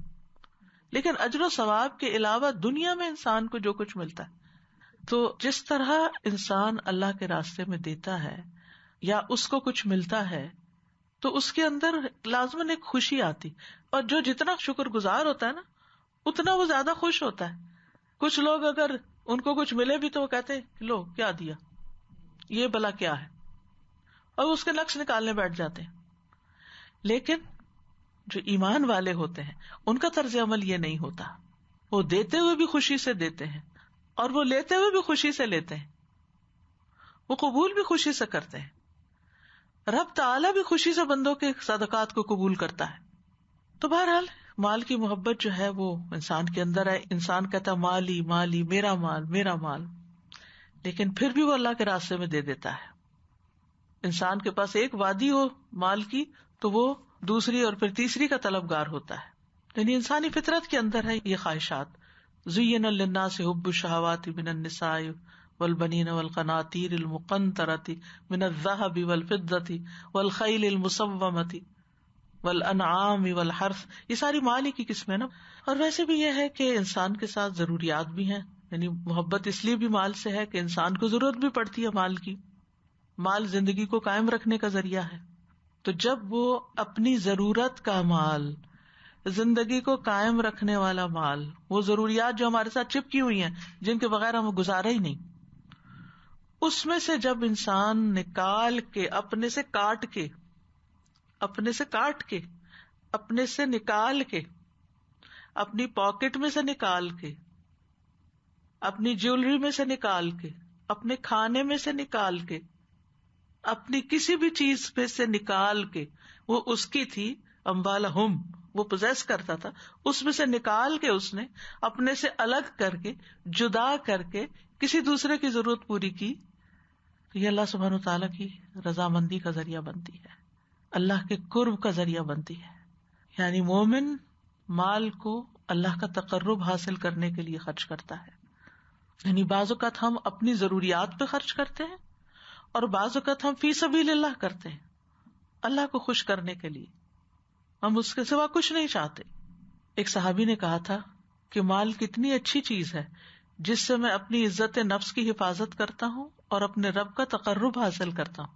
لیکن اجر و ثواب کے علاوہ دنیا میں انسان کو جو کچھ ملتا ہے، تو جس طرح انسان اللہ کے راستے میں دیتا ہے یا اس کو کچھ ملتا ہے تو اس کے اندر لازماً ایک خوشی آتی، اور جو جتنا شکر گزار ہوتا ہے نا اتنا وہ زیادہ خوش ہوتا ہے. کچھ لوگ اگر ان کو کچھ ملے بھی تو وہ کہتے ہیں لو کیا دیا، یہ بلا کیا ہے، اور اس کے نقص نکالنے بیٹھ جاتے ہیں. لیکن جو ایمان والے ہوتے ہیں ان کا طرز عمل یہ نہیں ہوتا. وہ دیتے ہوئے بھی خوشی سے دیتے ہیں اور وہ لیتے ہوئے بھی خوشی سے لیتے ہیں، وہ قبول بھی خوشی سے کرتے ہیں. رب تعالیٰ بھی خوشی سے بندوں کے صدقات کو قبول کرتا ہے. تو بہرحال مال کی محبت جو ہے وہ انسان کے اندر ہے. انسان کہتا ہے مالی مالی، میرا مال میرا مال، لیکن پھر بھی وہ اللہ کے راستے میں دے دیتا ہے. انسان کے پاس ایک وادی ہو مال کی تو وہ دوسری اور پھر تیسری کا طلبگار ہوتا ہے. یعنی انسانی فطرت کے اندر ہے یہ خواہشات. زُيِّنَ لِلنَّاسِ حُبُّ الشَّهَوَاتِ مِنَ النِّسَاءِ وَالْبَنِينَ وَالْقَنَاطِيرِ الْمُقَنطَرَةِ مِنَ الذَّهَبِ وَالْفِضَّةِ وَالْخَيْلِ الْمُسَوَّمَةِ وَالْأَنْعَامِ وَالْحَرْثِ. یہ ساری مال ہی کی قسمیں نا. اور ویسے بھی یہ ہے کہ انسان کے ساتھ ضروریات بھی ہیں. یعنی محبت اس لیے بھی مال سے ہے کہ انسان کو ضرورت بھی پڑتی ہے مال کی. مال زندگی کو قائم رکھنے کا ذریعہ ہے. تو جب وہ اپنی ضرورت کا مال، زندگی کو قائم رکھنے والا مال، وہ ضروریات جو ہمارے ساتھ چپکی ہوئی ہیں جن کے بغیر ہم گزارا ہی نہیں، اس میں سے جب انسان نکال کے اپنے سے کاٹ کے اپنے سے نکال کے، اپنی پاکٹ میں سے نکال کے، اپنی جیولری میں سے نکال کے، اپنے کھانے میں سے نکال کے، اپنی کسی بھی چیز پہ سے نکال کے، وہ اس کی تھی، اموالہم، وہ پوزیس کرتا تھا، اس میں سے نکال کے اس نے اپنے سے الگ کر کے، جدا کر کے کسی دوسرے کی ضرورت پوری کی، تو یہ اللہ سبحانہ وتعالیٰ کی رضامندی کا ذریعہ بنتی ہے، اللہ کے قرب کا ذریعہ بنتی ہے. یعنی مومن مال کو اللہ کا تقرب حاصل کرنے کے لیے خرچ کرتا ہے. یعنی بعض اوقات ہم اپنی ضروریات پہ خرچ کرتے ہیں اور بعض اوقات ہم فی سبیل اللہ کرتے ہیں، اللہ کو خوش کرنے کے لیے، ہم اس کے سوا کچھ نہیں چاہتے. ایک صحابی نے کہا تھا کہ مال کتنی اچھی چیز ہے جس سے میں اپنی عزت نفس کی حفاظت کرتا ہوں اور اپنے رب کا تقرب حاصل کرتا ہوں.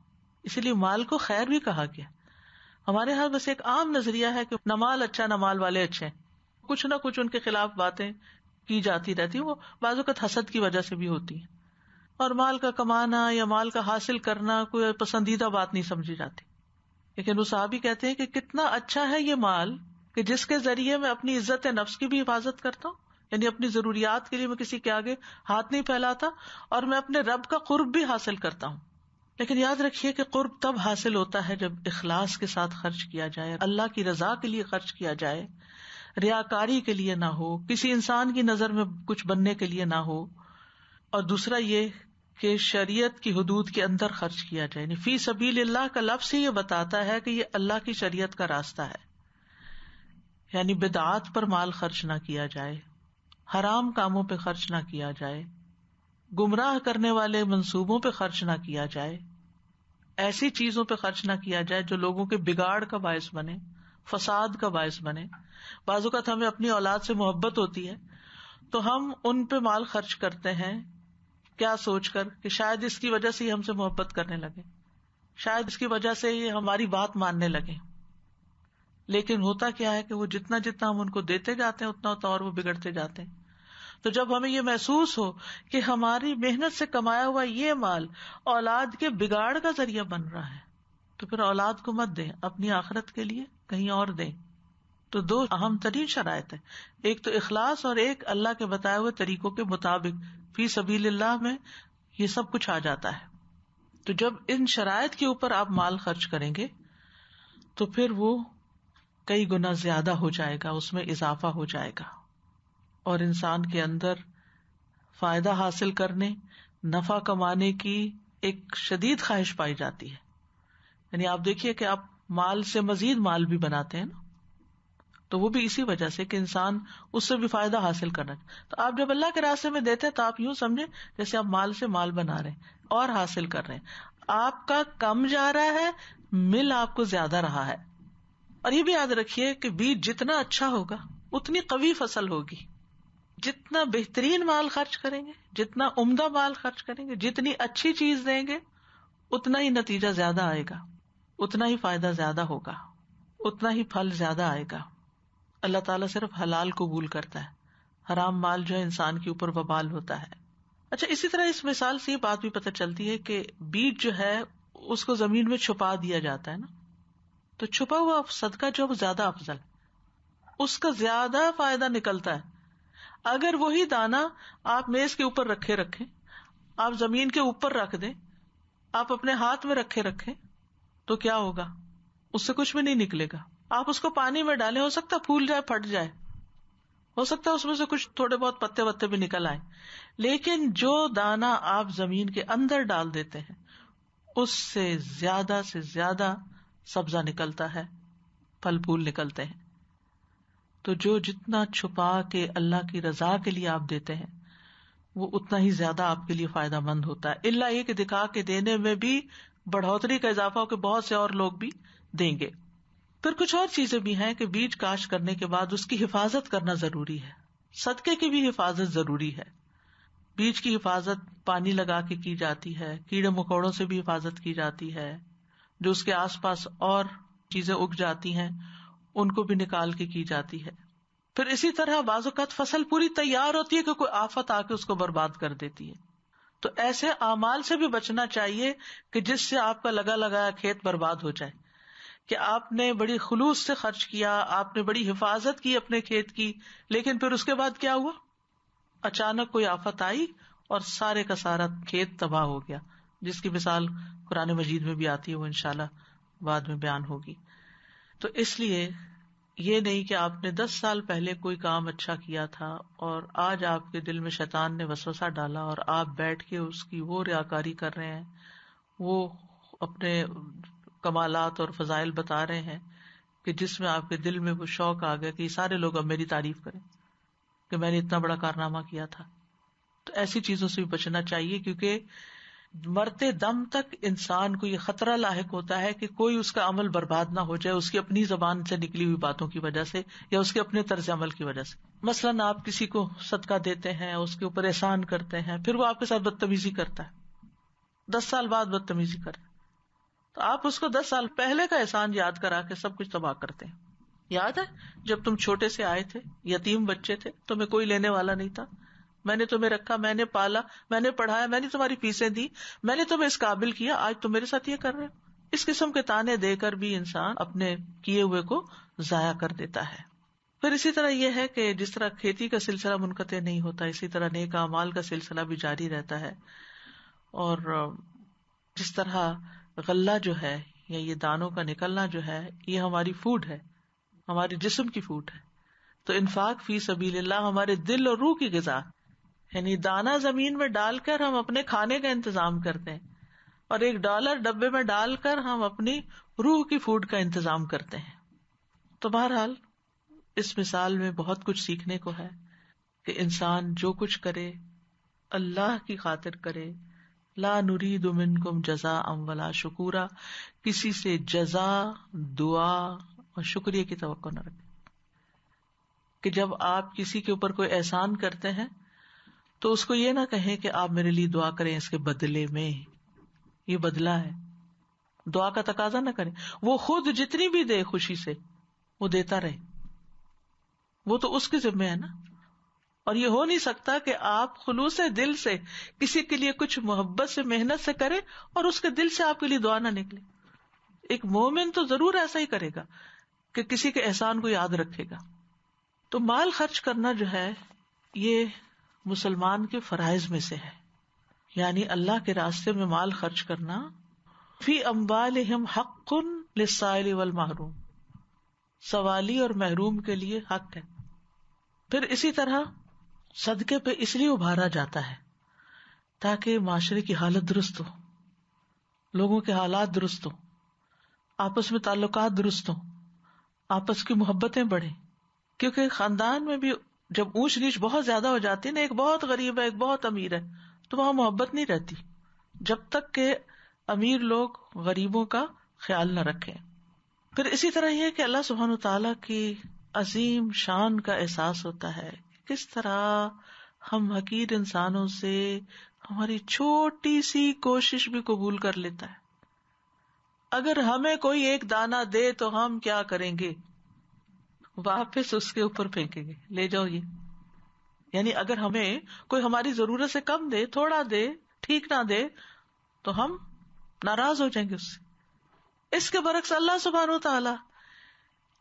اسی لیے مال کو خیر بھی کہا گیا. ہمارے ہاں بس ایک عام نظریہ ہے کہ نہ مال اچھا نہ مال والے اچھے ہیں، کچھ نہ کچھ ان کے خلاف باتیں کی جاتی رہتی ہیں، وہ بعض اوقات حسد کی وجہ سے بھی ہوتی ہیں، اور مال کا کمانا یا مال کا حاصل کرنا کوئی پسندیدہ بات نہیں سمجھی جاتی. لیکن وہ صحابی کہتے ہیں کہ کتنا اچھا ہے یہ مال کہ جس کے ذریعے میں اپنی عزت نفس کی بھی حفاظت کرتا ہوں، یعنی اپنی ضروریات کے لیے میں کسی کے آگے ہاتھ نہیں پھیلاتا، اور میں اپنے رب کا قرب بھی حاصل کرتا ہوں. لیکن یاد رکھیے کہ قرب تب حاصل ہوتا ہے جب اخلاص کے ساتھ خرچ کیا جائے، اللہ کی رضا کے لیے خرچ کیا جائے، ریاکاری کے لیے نہ ہو، کسی انسان کی نظر میں کچھ بننے کے لیے نہ ہو. اور دوسرا یہ کہ شریعت کی حدود کے اندر خرچ کیا جائے. یعنی فی سبیل اللہ کا لفظ ہی یہ بتاتا ہے کہ یہ اللہ کی شریعت کا راستہ ہے. یعنی بدعات پر مال خرچ نہ کیا جائے، حرام کاموں پہ خرچ نہ کیا جائے، گمراہ کرنے والے منصوبوں پہ خرچ نہ کیا جائے، ایسی چیزوں پہ خرچ نہ کیا جائے جو لوگوں کے بگاڑ کا باعث بنے، فساد کا باعث بنے. بعض اوقات ہمیں اپنی اولاد سے محبت ہوتی ہے تو ہم ان پہ مال خرچ کرتے ہیں، کیا سوچ کر کہ شاید اس کی وجہ سے ہی ہم سے محبت کرنے لگے، شاید اس کی وجہ سے یہ ہماری بات ماننے لگے. لیکن ہوتا کیا ہے کہ وہ جتنا جتنا ہم ان کو دیتے جاتے ہیں اتنا اتنا اور وہ بگڑتے جاتے ہیں. تو جب ہمیں یہ محسوس ہو کہ ہماری محنت سے کمایا ہوا یہ مال اولاد کے بگاڑ کا ذریعہ بن رہا ہے، تو پھر اولاد کو مت دیں، اپنی آخرت کے لیے کہیں اور دیں. تو دو اہم ترین شرائط ہیں، ایک تو اخلاص اور ایک اللہ کے بتائے ہوئے طریقوں کے مطابق. فی سبیل اللہ میں یہ سب کچھ آ جاتا ہے. تو جب ان شرائط کے اوپر آپ مال خرچ کریں گے تو پھر وہ کئی گنا زیادہ ہو جائے گا، اس میں اضافہ ہو جائے گا، اور انسان کے اندر فائدہ حاصل کرنے، نفع کمانے کی ایک شدید خواہش پائی جاتی ہے. یعنی آپ دیکھیے کہ آپ مال سے مزید مال بھی بناتے ہیں نا، تو وہ بھی اسی وجہ سے کہ انسان اس سے بھی فائدہ حاصل کرنا. تو آپ جب اللہ کے راستے میں دیتے ہیں تو آپ یوں سمجھیں جیسے آپ مال سے مال بنا رہے ہیں اور حاصل کر رہے ہیں. آپ کا کم جا رہا ہے، مل آپ کو زیادہ رہا ہے. اور یہ بھی یاد رکھیے کہ بیج جتنا اچھا ہوگا اتنی قوی فصل ہوگی. جتنا بہترین مال خرچ کریں گے، جتنا عمدہ مال خرچ کریں گے، جتنی اچھی چیز دیں گے، اتنا ہی نتیجہ زیادہ آئے گا، اتنا ہی فائدہ زیادہ ہوگا، اتنا ہی پھل زیادہ آئے گا. اللہ تعالیٰ صرف حلال قبول کرتا ہے، حرام مال جو ہے انسان کے اوپر وبال ہوتا ہے. اچھا، اسی طرح اس مثال سے یہ بات بھی پتہ چلتی ہے کہ بیج جو ہے اس کو زمین میں چھپا دیا جاتا ہے نا، تو چھپا ہوا صدقہ جو زیادہ افضل، اس کا زیادہ فائدہ نکلتا ہے. اگر وہی دانا آپ میز کے اوپر رکھیں، آپ زمین کے اوپر رکھ دیں، آپ اپنے ہاتھ میں رکھیں تو کیا ہوگا؟ اس سے کچھ بھی نہیں نکلے گا. آپ اس کو پانی میں ڈالیں، ہو سکتا ہے پھول جائے، پھٹ جائے، ہو سکتا ہے اس میں سے کچھ تھوڑے بہت پتے وتے بھی نکل آئے. لیکن جو دانا آپ زمین کے اندر ڈال دیتے ہیں اس سے زیادہ سبزہ نکلتا ہے، پھل پھول نکلتے ہیں. تو جو جتنا چھپا کے اللہ کی رضا کے لیے آپ دیتے ہیں وہ اتنا ہی زیادہ آپ کے لیے فائدہ مند ہوتا ہے. الا یہ کہ دکھا کے دینے میں بھی بڑھوتری کا اضافہ ہو کہ بہت سے اور لوگ بھی دیں گے. پھر کچھ اور چیزیں بھی ہیں کہ بیج کاشت کرنے کے بعد اس کی حفاظت کرنا ضروری ہے. صدقے کی بھی حفاظت ضروری ہے. بیج کی حفاظت پانی لگا کے کی جاتی ہے، کیڑے مکوڑوں سے بھی حفاظت کی جاتی ہے، جو اس کے آس پاس اور چیزیں اگ جاتی ہیں ان کو بھی نکال کے کی جاتی ہے. پھر اسی طرح بعض اوقات فصل پوری تیار ہوتی ہے کہ کوئی آفت آ کے اس کو برباد کر دیتی ہے. تو ایسے اعمال سے بھی بچنا چاہیے کہ جس سے آپ کا لگا لگایا کھیت برباد ہو جائے. کہ آپ نے بڑی خلوص سے خرچ کیا، آپ نے بڑی حفاظت کی اپنے کھیت کی، لیکن پھر اس کے بعد کیا ہوا؟ اچانک کوئی آفت آئی اور سارے کا سارا کھیت تباہ ہو گیا، جس کی مثال قرآن مجید میں بھی آتی ہے، وہ انشاءاللہ بعد میں بیان ہوگی. تو اس لیے یہ نہیں کہ آپ نے 10 سال پہلے کوئی کام اچھا کیا تھا اور آج آپ کے دل میں شیطان نے وسوسہ ڈالا اور آپ بیٹھ کے اس کی وہ ریاکاری کر رہے ہیں، وہ اپنے کمالات اور فضائل بتا رہے ہیں کہ جس میں آپ کے دل میں وہ شوق آ گیا کہ یہ سارے لوگ اب میری تعریف کریں کہ میں نے اتنا بڑا کارنامہ کیا تھا. تو ایسی چیزوں سے بھی بچنا چاہیے، کیونکہ مرتے دم تک انسان کو یہ خطرہ لاحق ہوتا ہے کہ کوئی اس کا عمل برباد نہ ہو جائے اس کی اپنی زبان سے نکلی ہوئی باتوں کی وجہ سے یا اس کے اپنے طرز عمل کی وجہ سے. مثلاً آپ کسی کو صدقہ دیتے ہیں، اس کے اوپر احسان کرتے ہیں، پھر وہ آپ کے ساتھ بدتمیزی کرتا ہے، 10 سال بعد بدتمیزی کرتا ہے، تو آپ اس کو 10 سال پہلے کا احسان یاد کرا کے سب کچھ تباہ کرتے ہیں. یاد ہے جب تم چھوٹے سے آئے تھے، یتیم بچے تھے، تمہیں کوئی لینے والا نہیں تھا، میں نے تمہیں رکھا، میں نے پالا، میں نے پڑھایا، میں نے تمہاری فیسیں دی، میں نے تمہیں اس قابل کیا، آج تم میرے ساتھ یہ کر رہے ہو. اس قسم کے تانے دے کر بھی انسان اپنے کیے ہوئے کو ضائع کر دیتا ہے. پھر اسی طرح یہ ہے کہ جس طرح کھیتی کا سلسلہ منقطع نہیں ہوتا، اسی طرح نیک اعمال کا سلسلہ بھی جاری رہتا ہے. اور جس طرح غلہ جو ہے یا یہ دانوں کا نکلنا جو ہے، یہ ہماری فوڈ ہے، ہمارے جسم کی فوڈ ہے. تو انفاق فی سبیل اللہ ہمارے دل اور روح کی غذا، یعنی دانا زمین میں ڈال کر ہم اپنے کھانے کا انتظام کرتے ہیں اور $1 ڈبے میں ڈال کر ہم اپنی روح کی فوڈ کا انتظام کرتے ہیں. تو بہرحال اس مثال میں بہت کچھ سیکھنے کو ہے کہ انسان جو کچھ کرے اللہ کی خاطر کرے. لا نرید منکم جزاء ولا شکورا، کسی سے جزا، دعا اور شکریہ کی توقع نہ رکھے. کہ جب آپ کسی کے اوپر کوئی احسان کرتے ہیں تو اس کو یہ نہ کہیں کہ آپ میرے لیے دعا کریں اس کے بدلے میں، یہ بدلہ ہے، دعا کا تقاضا نہ کریں. وہ خود جتنی بھی دے خوشی سے وہ دیتا رہے، وہ تو اس کے ذمہ ہے نا. اور یہ ہو نہیں سکتا کہ آپ خلوص دل سے کسی کے لیے کچھ محبت سے محنت سے کریں اور اس کے دل سے آپ کے لیے دعا نہ نکلے. ایک مومن تو ضرور ایسا ہی کرے گا کہ کسی کے احسان کو یاد رکھے گا. تو مال خرچ کرنا جو ہے یہ مسلمان کے فرائض میں سے ہے، یعنی اللہ کے راستے میں مال خرچ کرنا. فی اموالہم حق للسائل والمحروم، سوالی اور محروم کے لیے حق ہے. پھر اسی طرح صدقے پہ اس لیے ابھارا جاتا ہے تاکہ معاشرے کی حالت درست ہو، لوگوں کے حالات درست ہو، آپس میں تعلقات درست ہو، آپس کی محبتیں بڑھیں. کیونکہ خاندان میں بھی جب اونچ نیچ بہت زیادہ ہو جاتی ہے نا، ایک بہت غریب ہے ایک بہت امیر ہے، تو وہاں محبت نہیں رہتی جب تک کہ امیر لوگ غریبوں کا خیال نہ رکھیں. پھر اسی طرح یہ کہ اللہ سبحانہ وتعالیٰ کی عظیم شان کا احساس ہوتا ہے، کس طرح ہم حقیر انسانوں سے ہماری چھوٹی سی کوشش بھی قبول کر لیتا ہے. اگر ہمیں کوئی ایک دانہ دے تو ہم کیا کریں گے؟ واپس اس کے اوپر پھینکیں گے، لے جاؤ یہ. یعنی اگر ہمیں کوئی ہماری ضرورت سے کم دے، تھوڑا دے، ٹھیک نہ دے، تو ہم ناراض ہو جائیں گے اس سے. اس کے برعکس اللہ سبحانہ وتعالیٰ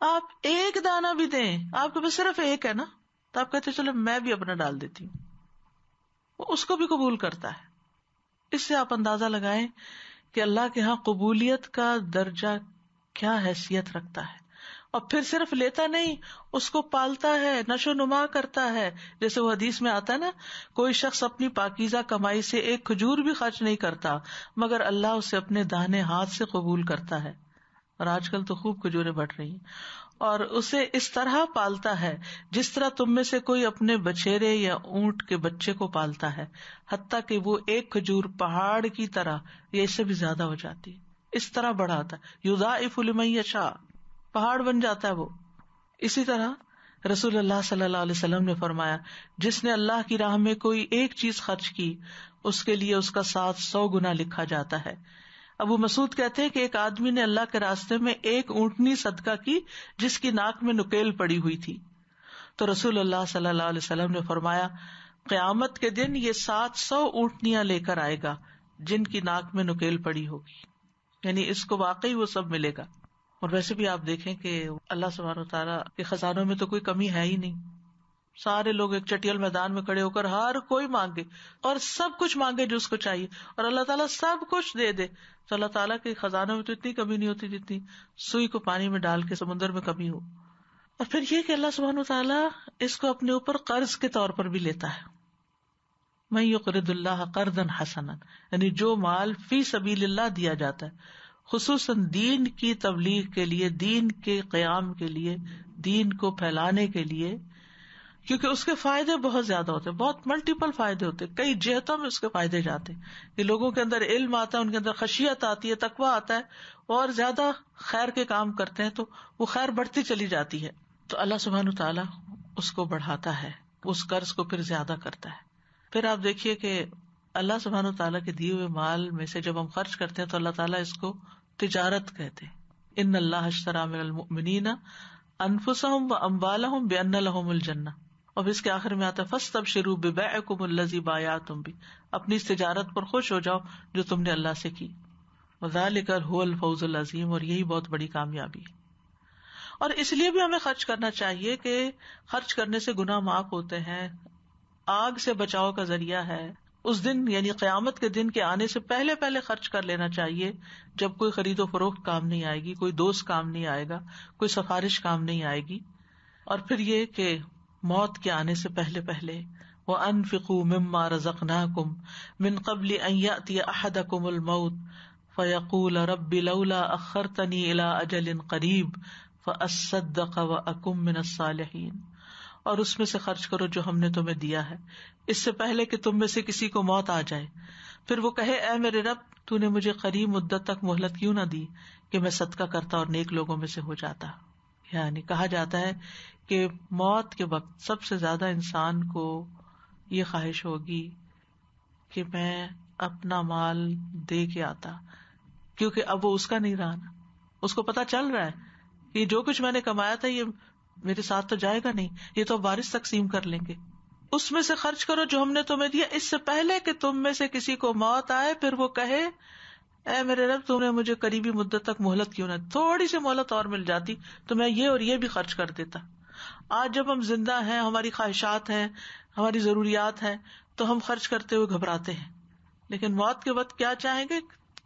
آپ ایک دانہ بھی دیں، آپ کے پاس صرف ایک ہے نا، تو آپ کہتے چلو میں بھی اپنا ڈال دیتی ہوں، وہ اس کو بھی قبول کرتا ہے. اس سے آپ اندازہ لگائیں کہ اللہ کے ہاں قبولیت کا درجہ کیا حیثیت رکھتا ہے. اور پھر صرف لیتا نہیں، اس کو پالتا ہے، نشو نما کرتا ہے. جیسے وہ حدیث میں آتا ہے نا، کوئی شخص اپنی پاکیزہ کمائی سے ایک کھجور بھی خرچ نہیں کرتا مگر اللہ اسے اپنے داہنے ہاتھ سے قبول کرتا ہے. اور آج کل تو خوب کھجوریں بڑھ رہی ہیں. اور اسے اس طرح پالتا ہے جس طرح تم میں سے کوئی اپنے بچھیرے یا اونٹ کے بچے کو پالتا ہے، حتیٰ کہ وہ ایک کھجور پہاڑ کی طرح یا اس سے بھی زیادہ ہو جاتی ہے. اس طرح بڑھاتا ہے، یضاعف لمن یشاء، پہاڑ بن جاتا ہے وہ. اسی طرح رسول اللہ صلی اللہ علیہ وسلم نے فرمایا، جس نے اللہ کی راہ میں کوئی ایک چیز خرچ کی اس کے لیے اس کا 700 گنا لکھا جاتا ہے. ابو مسعود کہتے ہیں کہ ایک آدمی نے اللہ کے راستے میں ایک اونٹنی صدقہ کی جس کی ناک میں نکیل پڑی ہوئی تھی، تو رسول اللہ صلی اللہ علیہ وسلم نے فرمایا، قیامت کے دن یہ 700 اونٹنیاں لے کر آئے گا جن کی ناک میں نکیل پڑی ہوگی. یعنی اس کو واقعی وہ سب ملے گا. اور ویسے بھی آپ دیکھیں کہ اللہ سبحانہ وتعالیٰ کے خزانوں میں تو کوئی کمی ہے ہی نہیں. سارے لوگ ایک چٹیل میدان میں کھڑے ہو کر ہر کوئی مانگے اور سب کچھ مانگے جو اس کو چاہیے, اور اللہ تعالیٰ سب کچھ دے دے. تو اللہ تعالیٰ کے خزانوں میں تو اتنی کمی نہیں ہوتی جتنی سوئی کو پانی میں ڈال کے سمندر میں کمی ہو. اور پھر یہ کہ اللہ سبحانہ وتعالیٰ اس کو اپنے اوپر قرض کے طور پر بھی لیتا ہے. من یقرض اللہ قرضا حسنا, یعنی جو مال فی سبیل اللہ دیا جاتا ہے خصوصاً دین کی تبلیغ کے لیے, دین کے قیام کے لیے, دین کو پھیلانے کے لیے, کیونکہ اس کے فائدے بہت زیادہ ہوتے ہیں, بہت ملٹیپل فائدے ہوتے ہیں, کئی جہتوں میں اس کے فائدے جاتے ہیں کہ لوگوں کے اندر علم آتا ہے, ان کے اندر خشیت آتی ہے, تقوی آتا ہے, اور زیادہ خیر کے کام کرتے ہیں تو وہ خیر بڑھتی چلی جاتی ہے. تو اللہ سبحانہ تعالیٰ اس کو بڑھاتا ہے, اس قرض کو پھر زیادہ کرتا ہے. پھر آپ دیکھیے کہ اللہ سبحانہ تعالیٰ کے دیے ہوئے مال میں سے جب ہم خرچ کرتے ہیں تو اللہ تعالیٰ اس کو تجارت کہتے ہیں. ان اللہ اشتری من المؤمنین انفسهم واموالهم بان لهم الجنہ. اور اس کے آخر میں آتا ہے فاستبشروا ببیعکم الذی بایعتم بہ, اپنی اس تجارت پر خوش ہو جاؤ جو تم نے اللہ سے کی. وذالک هو الفوز العظیم, اور یہی بہت بڑی کامیابی ہے. اور اس لیے بھی ہمیں خرچ کرنا چاہیے کہ خرچ کرنے سے گناہ معاف ہوتے ہیں, آگ سے بچاؤ کا ذریعہ ہے. اس دن یعنی قیامت کے دن کے آنے سے پہلے پہلے خرچ کر لینا چاہیے, جب کوئی خرید و فروخت کام نہیں آئے گی, کوئی دوست کام نہیں آئے گا, کوئی سفارش کام نہیں آئے گی. اور پھر یہ کہ موت کے آنے سے پہلے پہلے وَأَنفِقُوا مِمَّا رَزَقْنَاكُمْ مِن قَبْلِ أَن يَأْتِيَ أَحَدَكُمُ الْمَوْتُ فَيَقُولَ رَبِّ لَوْلَا أَخَّرْتَنِي إِلَىٰ أَجَلٍ قَرِيبٍ فَأَصَّدَّقَ وَأَكُن مِّنَ الصَّالِحِينَ. اور اس میں سے خرچ کرو جو ہم نے تمہیں دیا ہے اس سے پہلے کہ تم میں سے کسی کو موت آ جائے, پھر وہ کہے اے میرے رب تو نے مجھے قریب مدت تک مہلت کیوں نہ دی کہ میں صدقہ کرتا اور نیک لوگوں میں سے ہو جاتا. یعنی کہا جاتا ہے کہ موت کے وقت سب سے زیادہ انسان کو یہ خواہش ہوگی کہ میں اپنا مال دے کے آتا, کیونکہ اب وہ اس کا نہیں رہا نا, اس کو پتا چل رہا ہے کہ جو کچھ میں نے کمایا تھا یہ میرے ساتھ تو جائے گا نہیں, یہ تو وارث تقسیم کر لیں گے. اس میں سے خرچ کرو جو ہم نے تمہیں دیا اس سے پہلے کہ تم میں سے کسی کو موت آئے, پھر وہ کہے اے میرے رب تم نے مجھے قریبی مدت تک مہلت کیوں نہ, تھوڑی سی مہلت اور مل جاتی تو میں یہ اور یہ بھی خرچ کر دیتا. آج جب ہم زندہ ہیں, ہماری خواہشات ہیں, ہماری ضروریات ہیں, تو ہم خرچ کرتے ہوئے گھبراتے ہیں, لیکن موت کے وقت کیا چاہیں گے,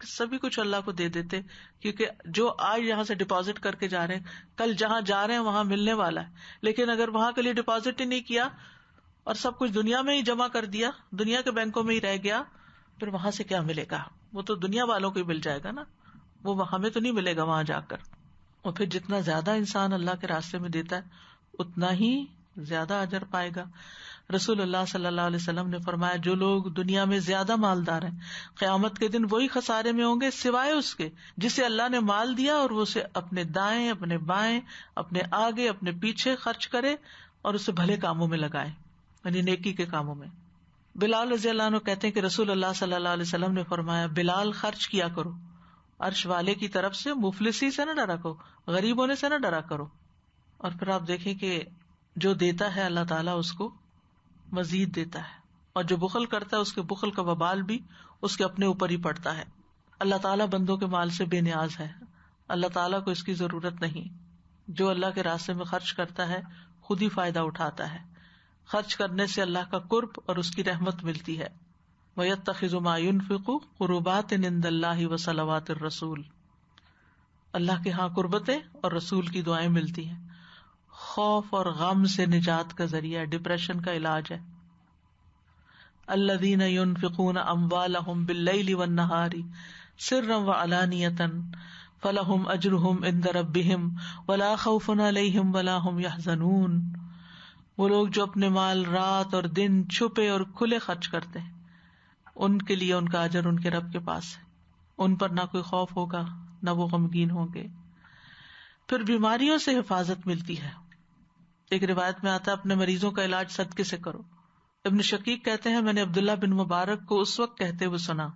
سبھی کچھ اللہ کو دے دیتے, کیونکہ جو آج یہاں سے ڈپازٹ کر کے جا رہے ہیں کل جہاں جا رہے ہیں وہاں ملنے والا ہے. لیکن اگر وہاں کے لیے ڈپازٹ ہی نہیں کیا اور سب کچھ دنیا میں ہی جمع کر دیا, دنیا کے بینکوں میں ہی رہ گیا, پھر وہاں سے کیا ملے گا؟ وہ تو دنیا والوں کو ہی مل جائے گا نا, وہ ہمیں تو نہیں ملے گا وہاں جا کر. اور پھر جتنا زیادہ انسان اللہ کے راستے میں دیتا ہے اتنا ہی زیادہ اجر پائے گا. رسول اللہ صلی اللہ علیہ وسلم نے فرمایا جو لوگ دنیا میں زیادہ مالدار ہیں قیامت کے دن وہی خسارے میں ہوں گے سوائے اس کے جسے اللہ نے مال دیا اور وہ اسے اپنے دائیں, اپنے بائیں, اپنے آگے, اپنے پیچھے خرچ کرے اور اسے بھلے کاموں میں لگائے, یعنی نیکی کے کاموں میں. بلال رضی اللہ عنہ کہتے ہیں کہ رسول اللہ صلی اللہ علیہ وسلم نے فرمایا بلال خرچ کیا کرو, عرش والے کی طرف سے مفلسی سے نہ ڈرا کرو, غریب ہونے سے نہ ڈرا کرو. اور پھر آپ دیکھیں کہ جو دیتا ہے اللہ تعالیٰ اس کو مزید دیتا ہے, اور جو بخل کرتا ہے اس کے بخل کا وبال بھی اس کے اپنے اوپر ہی پڑتا ہے. اللہ تعالیٰ بندوں کے مال سے بے نیاز ہے, اللہ تعالیٰ کو اس کی ضرورت نہیں. جو اللہ کے راستے میں خرچ کرتا ہے خود ہی فائدہ اٹھاتا ہے. خرچ کرنے سے اللہ کا قرب اور اس کی رحمت ملتی ہے. وَيَتَّخِذُ مَا يُنْفِقُ قُرُبَاتٍ عِندَ اللَّهِ وَصَلَوَاتِ الرَّسُولِ, اللہ کے ہاں قربتیں اور رسول کی دعائیں ملتی ہیں. خوف اور غم سے نجات کا ذریعہ, ڈپریشن کا علاج ہے. الذین ينفقون اموالهم باللیل والنہار سرا وعلانیة فلہم اجرہم عند ربہم ولا خوف علیہم ولا ہم یحزنون. وہ لوگ جو اپنے مال رات اور دن چھپے اور کھلے خرچ کرتے ہیں ان کے لیے ان کا اجر ان کے رب کے پاس ہے, ان پر نہ کوئی خوف ہوگا نہ وہ غمگین ہوں گے. پھر بیماریوں سے حفاظت ملتی ہے. ایک روایت میں آتا ہے اپنے مریضوں کا علاج صدقے سے کرو. ابن شقیق کہتے ہیں میں نے عبداللہ بن مبارک کو اس وقت کہتے ہوئے سنا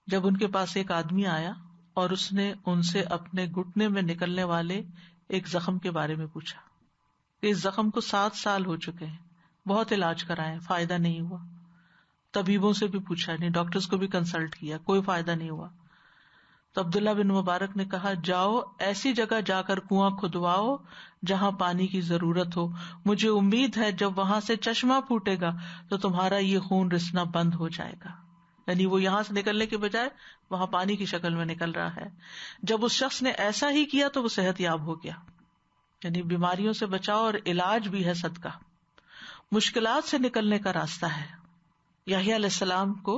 جب ان کے پاس ایک آدمی آیا اور اس نے ان سے اپنے گھٹنے میں نکلنے والے ایک زخم کے بارے میں پوچھا کہ اس زخم کو 7 سال ہو چکے ہیں, بہت علاج کرائے, فائدہ نہیں ہوا. طبیبوں سے بھی پوچھا, نہیں ڈاکٹرز کو بھی کنسلٹ کیا, کوئی فائدہ نہیں ہوا. تو عبداللہ بن مبارک نے کہا جاؤ ایسی جگہ جا کر کنواں کھدواؤ جہاں پانی کی ضرورت ہو، مجھے امید ہے جب وہاں سے چشمہ پھوٹے گا تو تمہارا یہ خون رسنا بند ہو جائے گا. یعنی وہ یہاں سے نکلنے کے بجائے وہاں پانی کی شکل میں نکل رہا ہے. جب اس شخص نے ایسا ہی کیا تو وہ صحت یاب ہو گیا. یعنی بیماریوں سے بچاؤ اور علاج بھی ہے صدقہ. مشکلات سے نکلنے کا راستہ ہے. یحییٰ علیہ السلام کو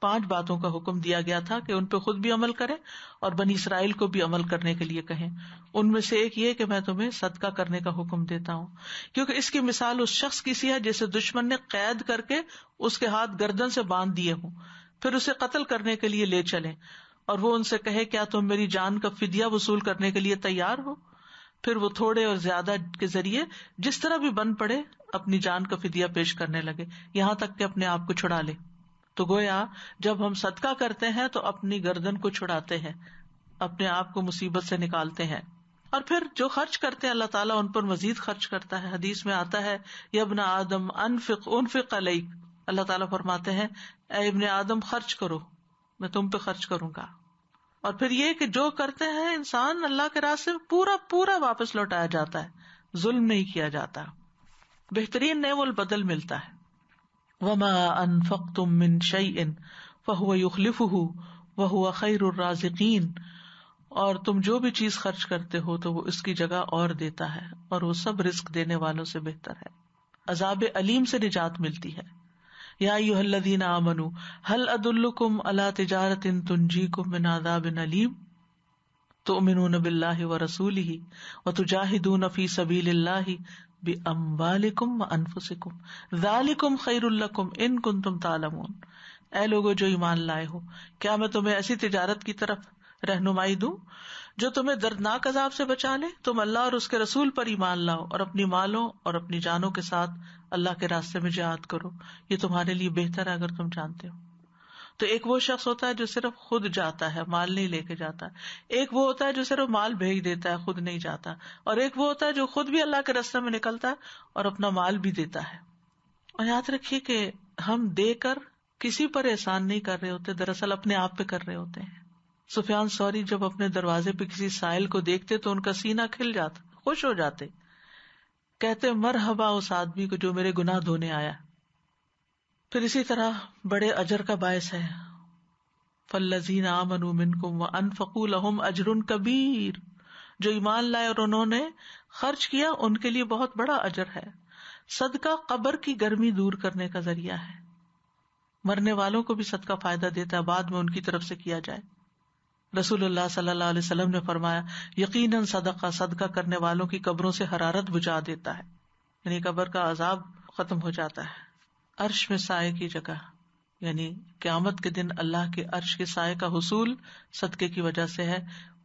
5 باتوں کا حکم دیا گیا تھا کہ ان پہ خود بھی عمل کریں اور بنی اسرائیل کو بھی عمل کرنے کے لیے کہیں. ان میں سے ایک یہ کہ میں تمہیں صدقہ کرنے کا حکم دیتا ہوں، کیونکہ اس کی مثال اس شخص کی سی ہے جسے دشمن نے قید کر کے اس کے ہاتھ گردن سے باندھ دیے ہوں، پھر اسے قتل کرنے کے لیے لے چلیں اور وہ ان سے کہے کیا تم میری جان کا فدیہ وصول کرنے کے لیے تیار ہو؟ پھر وہ تھوڑے اور زیادہ کے ذریعے جس طرح بھی بن پڑے اپنی جان کا فدیہ پیش کرنے لگے یہاں تک کہ اپنے آپ کو چھڑا لے. تو گویا جب ہم صدقہ کرتے ہیں تو اپنی گردن کو چھڑاتے ہیں، اپنے آپ کو مصیبت سے نکالتے ہیں. اور پھر جو خرچ کرتے ہیں اللہ تعالیٰ ان پر مزید خرچ کرتا ہے. حدیث میں آتا ہے یا ابن آدم انفق علیک، اللہ تعالیٰ فرماتے ہیں اے ابن آدم خرچ کرو، میں تم پہ خرچ کروں گا. اور پھر یہ کہ جو کرتے ہیں انسان اللہ کے راستے میں پورا پورا واپس لوٹایا جاتا ہے، ظلم نہیں کیا جاتا، بہترین نعم البدل ملتا ہے. وما انفقتم من شیء فهو يخلفه وهو خیر الرازقین، اور تم جو بھی چیز خرچ کرتے ہو تو وہ اس کی جگہ اور دیتا ہے اور وہ سب رزق دینے والوں سے بہتر ہے. عذاب علیم سے نجات ملتی ہے. یا ایھا الذین آمنوا هل ادلکم علی تجارۃ تنجیکم من عذاب علیم تؤمنون باللہ ورسولہ وتجاہدون فی سبیل اللہ باموالکم وانفسکم ذالکم خیر لکم ان کنتم تعلمون. اے لوگو جو ایمان لائے ہو، کیا میں تمہیں ایسی تجارت کی طرف رہنمائی دوں جو تمہیں دردناک عذاب سے بچا لے؟ تم اللہ اور اس کے رسول پر ایمان لاؤ اور اپنی مالوں اور اپنی جانوں کے ساتھ اللہ کے راستے میں جہاد کرو، یہ تمہارے لیے بہتر ہے اگر تم جانتے ہو. تو ایک وہ شخص ہوتا ہے جو صرف خود جاتا ہے، مال نہیں لے کے جاتا. ایک وہ ہوتا ہے جو صرف مال بھیج دیتا ہے، خود نہیں جاتا. اور ایک وہ ہوتا ہے جو خود بھی اللہ کے راستے میں نکلتا ہے اور اپنا مال بھی دیتا ہے. اور یاد رکھیے کہ ہم دے کر کسی پر احسان نہیں کر رہے ہوتے، دراصل اپنے آپ پہ کر رہے ہوتے ہیں. سفیان ثوری جب اپنے دروازے پہ کسی سائل کو دیکھتے تو ان کا سینہ کھل جاتا، خوش ہو جاتے، کہتے مرحبا اس آدمی کو جو میرے گناہ دھونے آیا. پھر اسی طرح بڑے اجر کا باعث ہے فالذین آمنوا منکم وانفقوا لهم اجر کبیر، جو ایمان لائے اور انہوں نے خرچ کیا ان کے لیے بہت بڑا اجر ہے. صدقہ قبر کی گرمی دور کرنے کا ذریعہ ہے. مرنے والوں کو بھی صدقہ فائدہ دیتا ہے بعد میں ان کی طرف سے کیا جائے. رسول اللہ صلی اللہ علیہ وسلم نے فرمایا یقیناً صدقہ کرنے والوں کی قبروں سے حرارت بجھا دیتا ہے، یعنی قبر کا عذاب ختم ہو جاتا ہے. عرش میں سائے کی جگہ، یعنی قیامت کے دن اللہ کے عرش کے سائے کا حصول صدقے کی وجہ سے ہے.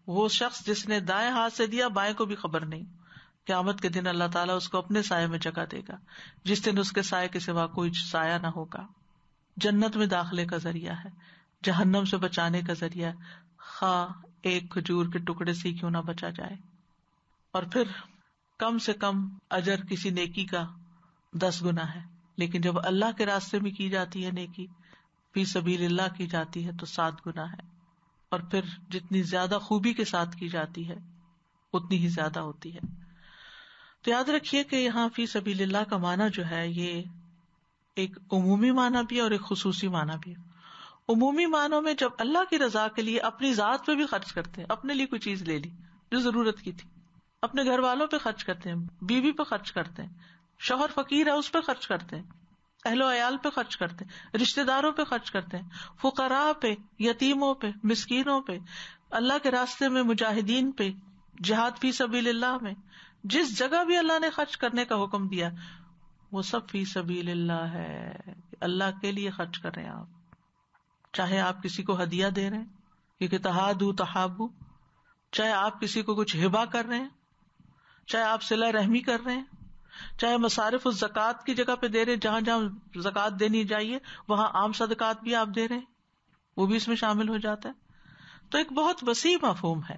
وہ شخص جس نے دائیں ہاتھ سے دیا بائیں کو بھی خبر نہیں، قیامت کے دن اللہ تعالیٰ اس کو اپنے سائے میں جگہ دے گا جس دن اس کے سائے کے سوا کوئی سایہ نہ ہوگا. جنت میں داخلے کا ذریعہ ہے، جہنم سے بچانے کا ذریعہ ہے، خواہ ایک کھجور کے ٹکڑے سے کیوں نہ بچا جائے. اور پھر کم سے کم اجر کسی نیکی کا 10 گنا ہے، لیکن جب اللہ کے راستے میں کی جاتی ہے نیکی، فی سبیل اللہ کی جاتی ہے تو 7 گنا ہے. اور پھر جتنی زیادہ خوبی کے ساتھ کی جاتی ہے اتنی ہی زیادہ ہوتی ہے. تو یاد رکھیے کہ یہاں فی سبیل اللہ کا معنی جو ہے یہ ایک عمومی معنی بھی ہے اور ایک خصوصی معنی بھی ہے. عمومی معنوں میں جب اللہ کی رضا کے لیے اپنی ذات پہ بھی خرچ کرتے ہیں، اپنے لیے کوئی چیز لے لی جو ضرورت کی تھی، اپنے گھر والوں پہ خرچ کرتے ہیں، بیوی پہ خرچ کرتے ہیں، شوہر فقیر ہے اس پہ خرچ کرتے ہیں، اہل و عیال پہ خرچ کرتے ہیں، رشتہ داروں پہ خرچ کرتے ہیں، فقراء پہ، یتیموں پہ، مسکینوں پہ، اللہ کے راستے میں مجاہدین پہ، جہاد فی سبیل اللہ میں، جس جگہ بھی اللہ نے خرچ کرنے کا حکم دیا وہ سب فی سبیل اللہ ہے. اللہ کے لیے خرچ کر رہے ہیں آپ، چاہے آپ کسی کو ہدیہ دے رہے ہیں کیونکہ تہادو تحابو، چاہے آپ کسی کو کچھ ہبہ کر رہے ہیں، چاہے آپ صلہ رحمی کر رہے ہیں، چاہے مصارف الزکوٰۃ کی جگہ پہ دے رہے ہیں، جہاں جہاں زکوٰۃ دینی چاہیے وہاں عام صدقات بھی آپ دے رہے ہیں، وہ بھی اس میں شامل ہو جاتا ہے. تو ایک بہت وسیع مفہوم ہے،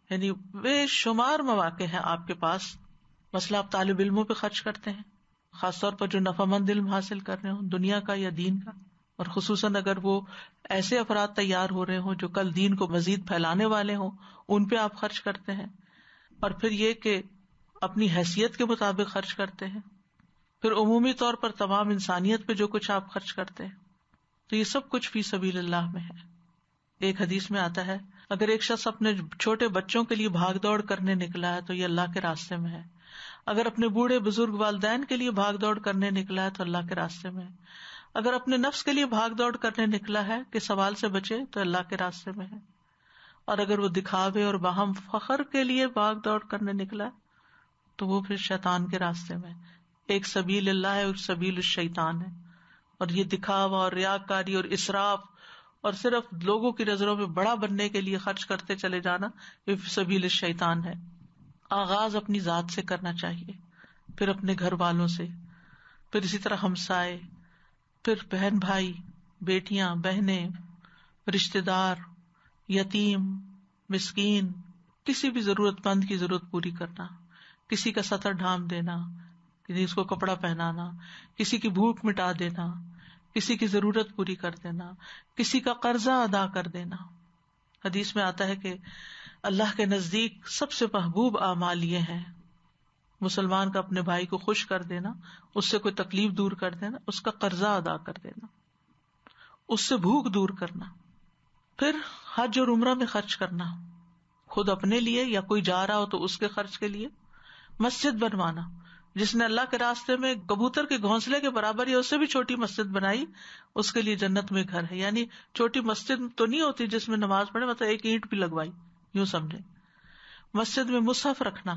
یعنی بے شمار مواقع ہیں آپ کے پاس. مثلا آپ طالب علموں پہ خرچ کرتے ہیں، خاص طور پر جو نفع مند علم حاصل کر رہے ہوں، دنیا کا یا دین کا، اور خصوصاً اگر وہ ایسے افراد تیار ہو رہے ہوں جو کل دین کو مزید پھیلانے والے ہوں، ان پہ آپ خرچ کرتے ہیں. اور پھر یہ کہ اپنی حیثیت کے مطابق خرچ کرتے ہیں. پھر عمومی طور پر تمام انسانیت پہ جو کچھ آپ خرچ کرتے ہیں، تو یہ سب کچھ فی سبیل اللہ میں ہے. ایک حدیث میں آتا ہے اگر ایک شخص اپنے چھوٹے بچوں کے لیے بھاگ دوڑ کرنے نکلا ہے تو یہ اللہ کے راستے میں ہے. اگر اپنے بوڑھے بزرگ والدین کے لیے بھاگ دوڑ کرنے نکلا ہے تو اللہ کے راستے میں ہے. اگر اپنے نفس کے لیے بھاگ دوڑ کرنے نکلا ہے کہ سوال سے بچے تو اللہ کے راستے میں ہے. اور اگر وہ دکھاوے اور باہم فخر کے لیے بھاگ دوڑ کرنے نکلا تو وہ پھر شیطان کے راستے میں. ایک سبیل اللہ ہے اور سبیل الشیطان ہے. اور یہ دکھاوا اور ریاکاری اور اسراف اور صرف لوگوں کی نظروں میں بڑا بننے کے لیے خرچ کرتے چلے جانا، یہ سبیل الشیطان ہے. آغاز اپنی ذات سے کرنا چاہیے، پھر اپنے گھر والوں سے، پھر اسی طرح ہمسائے، پھر بہن بھائی، بیٹیاں بہنیں، رشتے دار، یتیم، مسکین، کسی بھی ضرورت مند کی ضرورت پوری کرنا، کسی کا سطر ڈھانپ دینا، کسی کو کپڑا پہنانا، کسی کی بھوک مٹا دینا، کسی کی ضرورت پوری کر دینا، کسی کا قرضہ ادا کر دینا. حدیث میں آتا ہے کہ اللہ کے نزدیک سب سے محبوب اعمال یہ ہیں: مسلمان کا اپنے بھائی کو خوش کر دینا، اس سے کوئی تکلیف دور کر دینا، اس کا قرضہ ادا کر دینا، اس سے بھوک دور کرنا. پھر حج اور عمرہ میں خرچ کرنا، خود اپنے لیے یا کوئی جا رہا ہو تو اس کے خرچ کے لیے. مسجد بنوانا، جس نے اللہ کے راستے میں کبوتر کے گھونسلے کے برابر یا اس سے بھی چھوٹی مسجد بنائی، اس کے لیے جنت میں گھر ہے. یعنی چھوٹی مسجد تو نہیں ہوتی جس میں نماز پڑھے، مطلب ایک اینٹ بھی لگوائی، یوں سمجھے. مسجد میں مصحف رکھنا.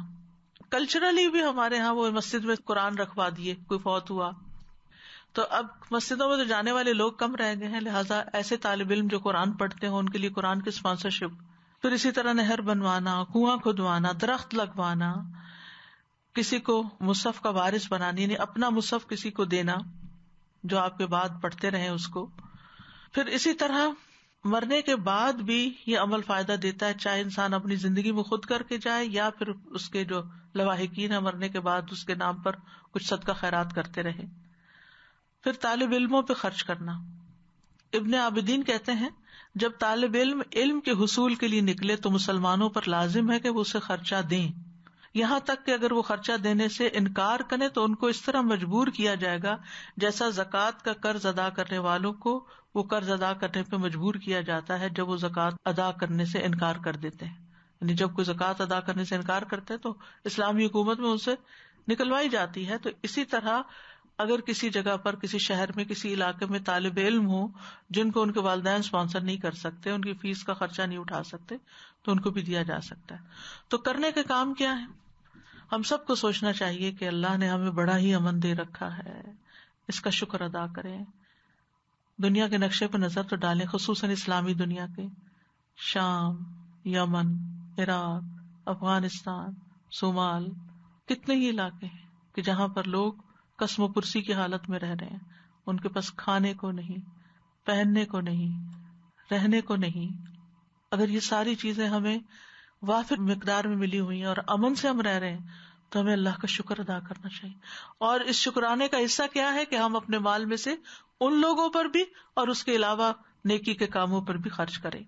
کلچرلی بھی ہمارے ہاں وہ مسجد میں قرآن رکھوا دیے، کوئی فوت ہوا تو اب مسجدوں میں تو جانے والے لوگ کم رہ گئے ہیں، لہٰذا ایسے طالب علم جو قرآن پڑھتے ہیں ان کے لیے قرآن کی اسپانسرشپ. پھر اسی طرح نہر بنوانا، کنواں کھدوانا، درخت لگوانا، کسی کو مصحف کا وارث بنانا، یعنی اپنا مصحف کسی کو دینا جو آپ کے بعد پڑھتے رہیں اس کو. پھر اسی طرح مرنے کے بعد بھی یہ عمل فائدہ دیتا ہے، چاہے انسان اپنی زندگی میں خود کر کے جائے یا پھر اس کے جو لواحقین ہیں مرنے کے بعد اس کے نام پر کچھ صدقہ خیرات کرتے رہے. پھر طالب علموں پہ خرچ کرنا. ابن عابدین کہتے ہیں جب طالب علم علم کے حصول کے لیے نکلے تو مسلمانوں پر لازم ہے کہ وہ اسے خرچہ دیں، یہاں تک کہ اگر وہ خرچہ دینے سے انکار کریں تو ان کو اس طرح مجبور کیا جائے گا جیسا زکوٰۃ کا قرض ادا کرنے والوں کو وہ قرض ادا کرنے پہ مجبور کیا جاتا ہے جب وہ زکوٰۃ ادا کرنے سے انکار کر دیتے ہیں. یعنی جب کوئی زکوٰۃ ادا کرنے سے انکار کرتے ہیں تو اسلامی حکومت میں ان سے نکلوائی جاتی ہے. تو اسی طرح اگر کسی جگہ پر، کسی شہر میں، کسی علاقے میں طالب علم ہوں جن کو ان کے والدین اسپانسر نہیں کر سکتے، ان کی فیس کا خرچہ نہیں اٹھا سکتے، تو ان کو بھی دیا جا سکتا ہے. تو کرنے کے کام کیا ہے؟ ہم سب کو سوچنا چاہیے کہ اللہ نے ہمیں بڑا ہی امن دے رکھا ہے، اس کا شکر ادا کریں. دنیا کے نقشے پہ نظر تو ڈالیں، خصوصاً اسلامی دنیا کے. شام، یمن، عراق، افغانستان، صومال، کتنے ہی علاقے ہیں کہ جہاں پر لوگ قسم و پرسی کی حالت میں رہ رہے ہیں. ان کے پاس کھانے کو نہیں، پہننے کو نہیں، رہنے کو نہیں. اگر یہ ساری چیزیں ہمیں وافر مقدار میں ملی ہوئی ہیں اور امن سے ہم رہ رہے ہیں تو ہمیں اللہ کا شکر ادا کرنا چاہیے. اور اس شکرانے کا حصہ کیا ہے کہ ہم اپنے مال میں سے ان لوگوں پر بھی اور اس کے علاوہ نیکی کے کاموں پر بھی خرچ کریں.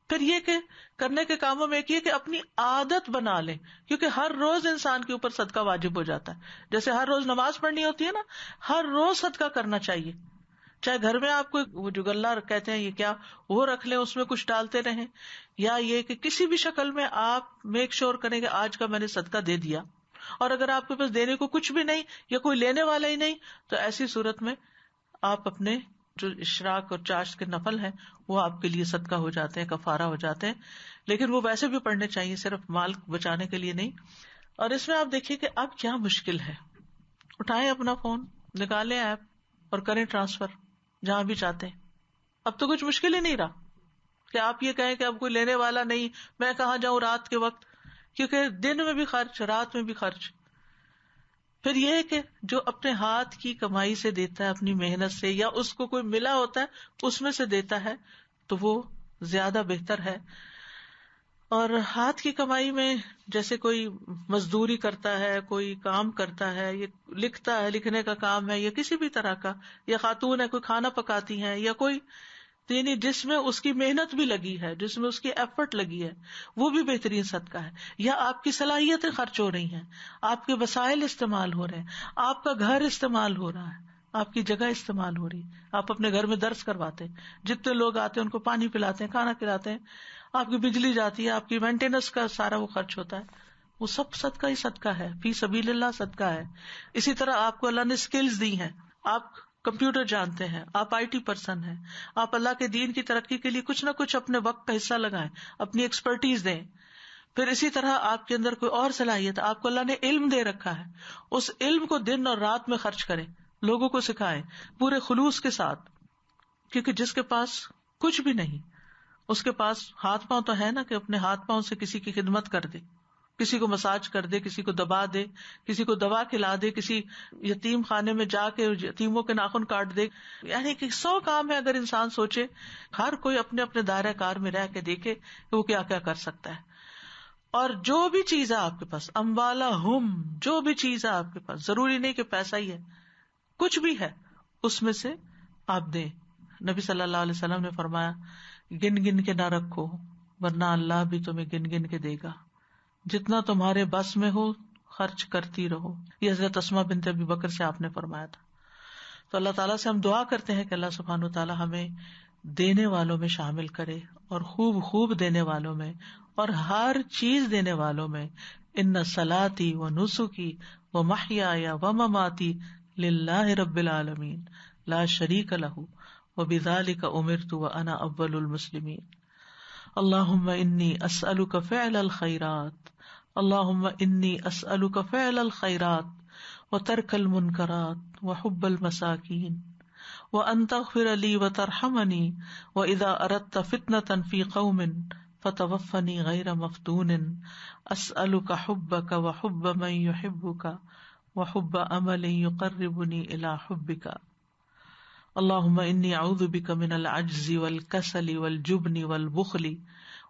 پھر یہ کہ کرنے کے کاموں میں ایک یہ کہ اپنی عادت بنا لیں، کیونکہ ہر روز انسان کے اوپر صدقہ واجب ہو جاتا ہے. جیسے ہر روز نماز پڑھنی ہوتی ہے نا، ہر روز صدقہ کرنا چاہیے. چاہے گھر میں آپ کو وہ جو گلہ کہتے ہیں یہ کیا وہ رکھ لیں، اس میں کچھ ڈالتے رہیں، یا یہ کہ کسی بھی شکل میں آپ میک شور کریں کہ آج کا میں نے صدقہ دے دیا. اور اگر آپ کے پاس دینے کو کچھ بھی نہیں یا کوئی لینے والا ہی نہیں تو ایسی صورت میں آپ اپنے جو اشراق اور چاشت کے نفل ہیں وہ آپ کے لیے صدقہ ہو جاتے ہیں، کفارہ ہو جاتے ہیں. لیکن وہ ویسے بھی پڑھنے چاہیے، صرف مال بچانے کے لیے نہیں. اور اس میں آپ دیکھیے کہ اب کیا مشکل ہے، اٹھائیں اپنا فون، نکالیں ایپ اور کریں ٹرانسفر جہاں بھی چاہتے ہیں. اب تو کچھ مشکل ہی نہیں رہا کہ آپ یہ کہیں کہ اب کوئی لینے والا نہیں، میں کہاں جاؤں رات کے وقت، کیونکہ دن میں بھی خرچ، رات میں بھی خرچ. پھر یہ ہے کہ جو اپنے ہاتھ کی کمائی سے دیتا ہے، اپنی محنت سے، یا اس کو کوئی ملا ہوتا ہے اس میں سے دیتا ہے تو وہ زیادہ بہتر ہے. اور ہاتھ کی کمائی میں جیسے کوئی مزدوری کرتا ہے، کوئی کام کرتا ہے، یہ لکھتا ہے, لکھنے کا کام ہے یا کسی بھی طرح کا, یا خاتون ہے کوئی کھانا پکاتی ہیں, یا کوئی یعنی جس میں اس کی محنت بھی لگی ہے, جس میں اس کی ایفرٹ لگی ہے, وہ بھی بہترین صدقہ ہے. یا آپ کی صلاحیتیں خرچ ہو رہی ہیں, آپ کے وسائل استعمال ہو رہے ہیں, آپ کا گھر استعمال ہو رہا ہے, آپ کی جگہ استعمال ہو رہی, آپ اپنے گھر میں درس کرواتے ہیں, جتنے لوگ آتے ہیں ان کو پانی پلاتے ہیں, کھانا کھلاتے ہیں, آپ کی بجلی جاتی ہے, آپ کی مینٹیننس کا سارا وہ خرچ ہوتا ہے, وہ سب صدقہ ہی صدقہ ہے, فی سبیل اللہ صدقہ ہے. اسی طرح آپ کو اللہ نے اسکلز دی ہیں, آپ کمپیوٹر جانتے ہیں, آپ آئی ٹی پرسن ہیں, آپ اللہ کے دین کی ترقی کے لیے کچھ نہ کچھ اپنے وقت کا حصہ لگائیں, اپنی ایکسپرٹیز دیں. پھر اسی طرح آپ کے اندر کوئی اور صلاحیت, آپ کو اللہ نے علم دے رکھا ہے, اس علم کو دن اور رات میں خرچ کریں, لوگوں کو سکھائیں پورے خلوص کے ساتھ. کیونکہ جس کے پاس کچھ بھی نہیں, اس کے پاس ہاتھ پاؤں تو ہے نا کہ اپنے ہاتھ پاؤں سے کسی کی خدمت کر دے, کسی کو مساج کر دے, کسی کو دبا دے, کسی کو دوا کھلا دے, کسی یتیم خانے میں جا کے یتیموں کے ناخن کاٹ دے. یعنی کہ 100 کام ہے اگر انسان سوچے, ہر کوئی اپنے اپنے دائرہ کار میں رہ کے دیکھے کہ وہ کیا کیا کر سکتا ہے. اور جو بھی چیز ہے آپ کے پاس, اموالا جو بھی چیز ہے آپ کے پاس, ضروری نہیں کہ پیسہ ہی ہے, کچھ بھی ہے, اس میں سے آپ دیں. نبی صلی اللہ علیہ وسلم نے فرمایا گن گن کے نہ رکھو ورنہ اللہ بھی تمہیں گن گن کے دے گا, جتنا تمہارے بس میں ہو خرچ کرتی رہو. یہ حضرت اسماء بنت ابی بکر سے آپ نے فرمایا تھا. تو اللہ تعالیٰ سے ہم دعا کرتے ہیں کہ اللہ سبحانہ وتعالیٰ ہمیں دینے والوں میں شامل کرے, اور خوب خوب دینے والوں میں, اور ہر چیز دینے والوں میں. ان صلاتی و نسکی و محیای و مماتی للہ رب العالمین لا شریک لہ وبذلک امرت وانا اول المسلمین. اللہم انی اسألک فعل الخیرات, اللہم انی اسألک فعل الخیرات وترک المنکرات وحب المساکین وان تغفر لی وترحمنی واذا اردت فتنة فی قوم فتوفنی غیر مفتون. اسألک حبک وحب من یحبک وحب عمل یقربنی الی حبک. اللہم انی اعوذ بک من العجز والکسل والجبن والبخل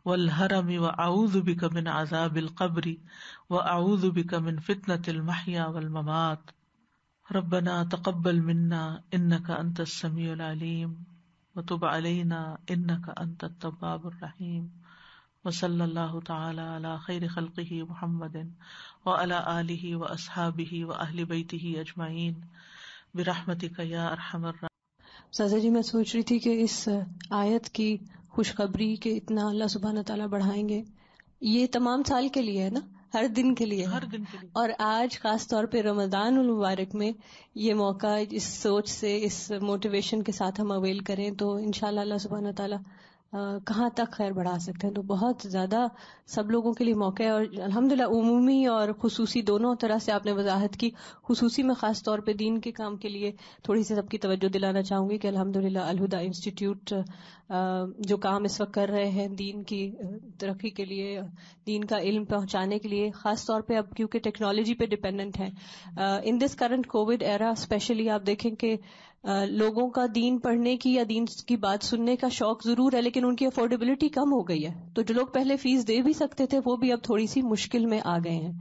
والحرم واعوذ بک من عذاب القبر واعوذ بک من فتنة المحیا والممات. ربنا تقبل منا انک انت السمیع العلیم وتب علینا انک انت التواب الرحیم. وصلی اللہ تعالی علی خیر خلقہ محمد وعلی آلہ واصحابہ واہل بیتہ اجمعین برحمتک یا ارحم الراحمین. سازا جی, میں سوچ رہی تھی کہ اس آیت کی خوشخبری کہ اتنا اللہ سبحانہ تعالیٰ بڑھائیں گے, یہ تمام سال کے لیے ہے نا, ہر دن کے لیے, ہر دن کے لیے. اور آج خاص طور پہ رمضان المبارک میں یہ موقع اس سوچ سے, اس موٹیویشن کے ساتھ ہم اویل کریں تو انشاءاللہ اللہ سبحانہ تعالیٰ کہاں تک خیر بڑھا سکتے ہیں. تو بہت زیادہ سب لوگوں کے لیے موقع ہے, اور الحمدللہ عمومی اور خصوصی دونوں طرح سے آپ نے وضاحت کی. خصوصی میں خاص طور پہ دین کے کام کے لیے تھوڑی سی سب کی توجہ دلانا چاہوں گی کہ الحمدللہ الہدیٰ انسٹیٹیوٹ جو کام اس وقت کر رہے ہیں دین کی ترقی کے لیے, دین کا علم پہنچانے کے لیے, خاص طور پہ اب کیونکہ ٹیکنالوجی پہ ڈپینڈنٹ ہے in this current Covid era specially. آپ دیکھیں کہ لوگوں کا دین پڑھنے کی یا دین کی بات سننے کا شوق ضرور ہے, لیکن ان کی افورڈیبلٹی کم ہو گئی ہے. تو جو لوگ پہلے فیس دے بھی سکتے تھے وہ بھی اب تھوڑی سی مشکل میں آ گئے ہیں.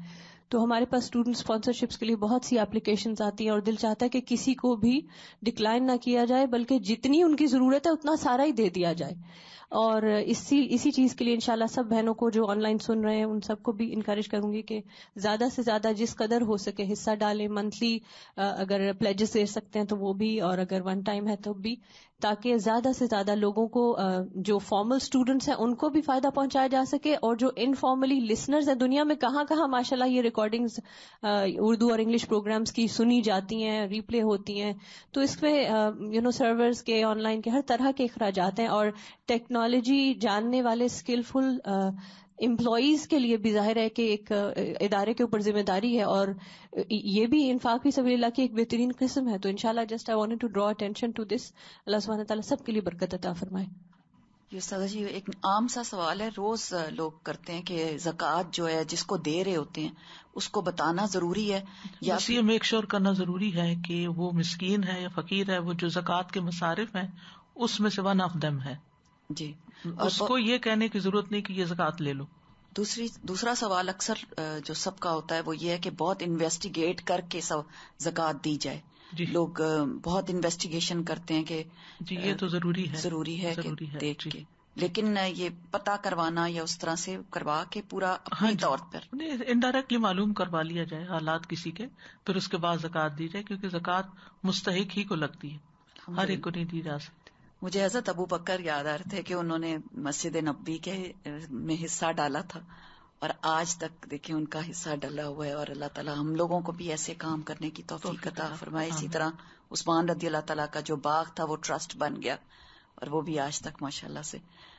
تو ہمارے پاس اسٹوڈنٹ اسپانسرشپس کے لیے بہت سی اپلیکیشنز آتی ہیں, اور دل چاہتا ہے کہ کسی کو بھی ڈکلائن نہ کیا جائے, بلکہ جتنی ان کی ضرورت ہے اتنا سارا ہی دے دیا جائے. اور اسی چیز کے لیے انشاءاللہ سب بہنوں کو جو آن لائن سن رہے ہیں ان سب کو بھی انکریج کروں گی کہ زیادہ سے زیادہ جس قدر ہو سکے حصہ ڈالیں. منتھلی اگر پلیجز دے سکتے ہیں تو وہ بھی, اور اگر ون ٹائم ہے تو بھی, تاکہ زیادہ سے زیادہ لوگوں کو جو فارمل اسٹوڈنٹس ہیں ان کو بھی فائدہ پہنچایا جا سکے, اور جو انفارملی لسنرز ہیں دنیا میں کہاں کہاں ماشاءاللہ یہ ریکارڈنگز اردو اور انگلش پروگرامز کی سنی جاتی ہیں, ریپلے ہوتی ہیں. تو اس میں سرورز کے, آن لائن کے ہر طرح کے اخراجات ہیں, اور ٹیکنالوجی جاننے والے اسکلفل امپلائیز کے لیے بھی ظاہر ہے کہ ایک ادارے کے اوپر ذمہ داری ہے, اور یہ بھی انفاق فی سبیل اللہ کی ایک بہترین قسم ہے. تو انشاءاللہ just I wanted to draw attention to this. اللہ سبحانہ تعالیٰ سب کے لیے برکت عطا فرمائے. یہ سادہ جی ایک عام سا سوال ہے, روز لوگ کرتے ہیں کہ زکوٰۃ جو ہے جس کو دے رہے ہوتے ہیں اس کو بتانا ضروری ہے, یا یہ میک شور کرنا ضروری ہے کہ وہ مسکین ہے یا فقیر ہے, وہ جو زکوٰۃ کے مصارف ہیں اس میں سے ون آف دم ہے. جی, اس کو یہ کہنے کی ضرورت نہیں کہ یہ زکوٰۃ لے لو. دوسرا سوال اکثر جو سب کا ہوتا ہے وہ یہ ہے کہ بہت انویسٹیگیٹ کر کے زکوٰۃ دی جائے. جی. لوگ بہت انویسٹیگیشن کرتے ہیں کہ جی یہ تو ضروری ہے کہ دیکھ کے، لیکن یہ پتہ کروانا یا اس طرح سے کروا کے پورا اپنے طور پر انڈائریکٹلی معلوم کروا لیا جائے حالات کسی کے، پھر اس کے بعد زکوٰۃ دی جائے، کیونکہ زکوٰۃ مستحق ہی کو لگتی ہے، ہر ایک کو نہیں دی جا سکتی. مجھے حضرت ابو بکر یاد آ رہے تھے کہ انہوں نے مسجد نبوی کے میں حصہ ڈالا تھا، اور آج تک دیکھیں ان کا حصہ ڈلا ہوا ہے. اور اللہ تعالیٰ ہم لوگوں کو بھی ایسے کام کرنے کی توفیق عطا فرمائے. اسی طرح عثمان رضی اللہ تعالیٰ کا جو باغ تھا وہ ٹرسٹ بن گیا، اور وہ بھی آج تک ماشاءاللہ سے.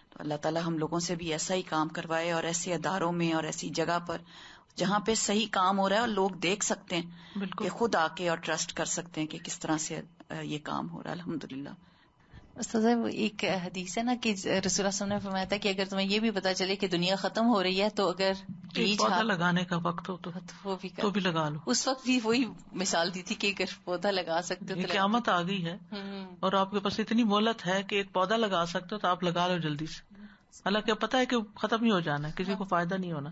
تو اللہ تعالیٰ ہم لوگوں سے بھی ایسا ہی کام کروائے، اور ایسے اداروں میں اور ایسی جگہ پر جہاں پہ صحیح کام ہو رہا ہے اور لوگ دیکھ سکتے ہیں کہ خود آ کے اور ٹرسٹ کر سکتے ہیں کہ کس طرح سے یہ کام ہو رہا ہے. الحمدللہ. استاذہ ایک حدیث ہے نا کہ رسول اللہ صلی اللہ علیہ وسلم نے فرمایا تھا کہ اگر تمہیں یہ بھی پتا چلے کہ دنیا ختم ہو رہی ہے تو اگر پودا لگانے کا وقت ہو تو بھی لگا لو. اس وقت بھی وہی مثال دی تھی کہ اگر پودا لگا سکتے تو قیامت آ گئی ہے اور آپ کے پاس اتنی مہلت ہے کہ ایک پودا لگا سکتے ہو تو آپ لگا لو جلدی سے. حالانکہ پتا ہے کہ ختم ہی ہو جانا ہے، کسی کو فائدہ نہیں ہونا.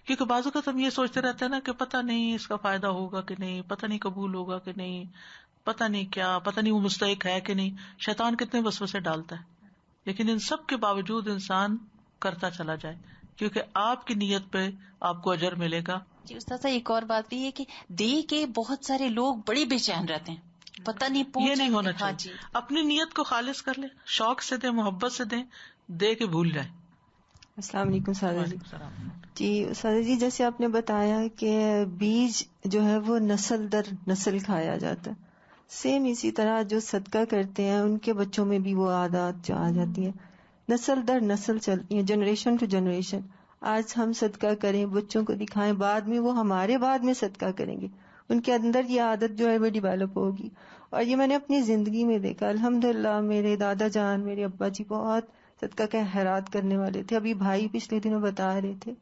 کیونکہ بعض اوقات ہم یہ سوچتے رہتے ہیں نا کہ پتا نہیں اس کا فائدہ ہوگا کہ نہیں، پتا نہیں قبول ہوگا کہ نہیں، پتا نہیں کیا، پتا نہیں وہ مستحق ہے کہ نہیں. شیطان کتنے وسوسے ڈالتا ہے، لیکن ان سب کے باوجود انسان کرتا چلا جائے کیونکہ آپ کی نیت پہ آپ کو اجر ملے گا. جی استاد ایک اور بات بھی ہے کہ دے کے بہت سارے لوگ بڑے بے چین رہتے ہیں، پتہ نہیں یہ نہیں ہونا چاہیے. اپنی نیت کو خالص کر لیں، شوق سے دیں، محبت سے دیں، دے کے بھول جائیں. السلام علیکم سادہ جی. جی سادہ جی، جیسے آپ نے بتایا کہ بیج جو ہے وہ نسل در نسل کھایا جاتا ہے، سیم اسی طرح جو صدقہ کرتے ہیں ان کے بچوں میں بھی وہ عادات جو آ جاتی ہیں، نسل در نسل چلتی ہیں، جنریشن ٹو جنریشن. آج ہم صدقہ کریں، بچوں کو دکھائیں، بعد میں وہ ہمارے بعد میں صدقہ کریں گے، ان کے اندر یہ عادت جو ہے وہ ڈیولپ ہوگی. اور یہ میں نے اپنی زندگی میں دیکھا. الحمدللہ میرے دادا جان، میرے ابا جی بہت صدقہ کا خیرات کرنے والے تھے. ابھی بھائی پچھلے دنوں بتا رہے تھے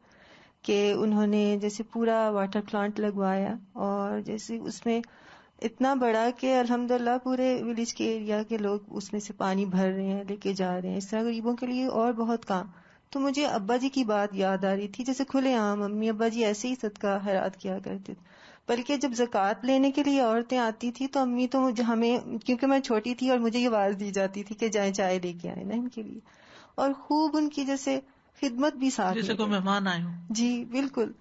کہ انہوں نے جیسے پورا واٹر پلانٹ لگوایا، اور جیسے اس میں اتنا بڑا کہ الحمدللہ پورے ولیج کے ایریا کے لوگ اس میں سے پانی بھر رہے ہیں، لے کے جا رہے ہیں. اس طرح غریبوں کے لیے اور بہت کام. تو مجھے ابا جی کی بات یاد آ رہی تھی، جیسے کھلے عام امی ابا جی ایسے ہی صدقہ خیرات کیا کرتے تھے. بلکہ جب زکوٰۃ لینے کے لیے عورتیں آتی تھی تو امی تو ہمیں، کیونکہ میں چھوٹی تھی اور مجھے یہ آواز دی جاتی تھی کہ جائیں چائے لے کے آئے نا ان کے لیے، اور خوب ان کی جیسے خدمت بھی ساتھ، جیسے کوئی مہمان آئے ہوں. جی بالکل.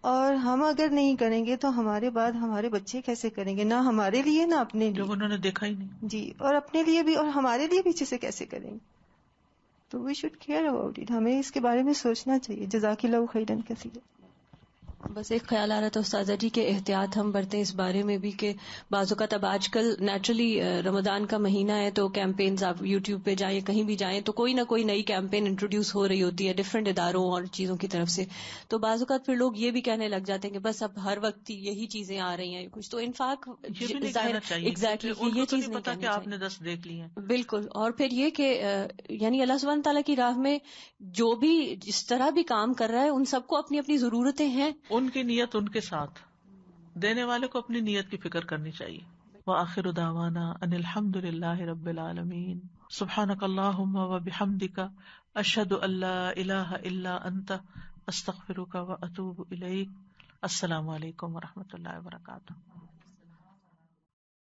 اور ہم اگر نہیں کریں گے تو ہمارے بعد ہمارے بچے کیسے کریں گے؟ نہ ہمارے لیے نہ اپنے لیے، جب انہوں نے دیکھا ہی نہیں. جی، اور اپنے لیے بھی اور ہمارے لیے بھی اچھے سے کیسے کریں گے؟ تو we should care about it. ہمیں اس کے بارے میں سوچنا چاہیے. جزاک اللہ خیرا کثیرا. بس ایک خیال آ رہا تھا استاذہ جی کہ احتیاط ہم برتیں اس بارے میں بھی کہ بعض اوقات اب آج کل نیچرلی رمضان کا مہینہ ہے تو کیمپینز، آپ یوٹیوب پہ جائیں کہیں بھی جائیں تو کوئی نہ کوئی نئی کیمپین انٹروڈیوس ہو رہی ہوتی ہے ڈفرینٹ اداروں اور چیزوں کی طرف سے. تو بعض اوقات پھر لوگ یہ بھی کہنے لگ جاتے ہیں کہ بس اب ہر وقت یہی چیزیں آ رہی ہیں کچھ. تو انفاق ایگزیکٹلی یہ چیز نہیں پتا کہ آپ نے 10 دیکھ لی ہیں. بالکل. اور پھر یہ کہ یعنی اللہ سبحانہ تعالیٰ کی راہ میں جو بھی جس طرح بھی کام کر رہا ہے ان سب کو اپنی اپنی ضرورتیں ہیں، ان کی نیت ان کے ساتھ، دینے والے کو اپنی نیت کی فکر کرنی چاہیے. وآخر دعوانا ان الحمد للہ رب العالمین. سبحانک اللہم وبحمدک، اشہد ان لا الہ الا انت، استغفرک واتوب الیک. السلام علیکم ورحمۃ اللہ وبرکاتہ.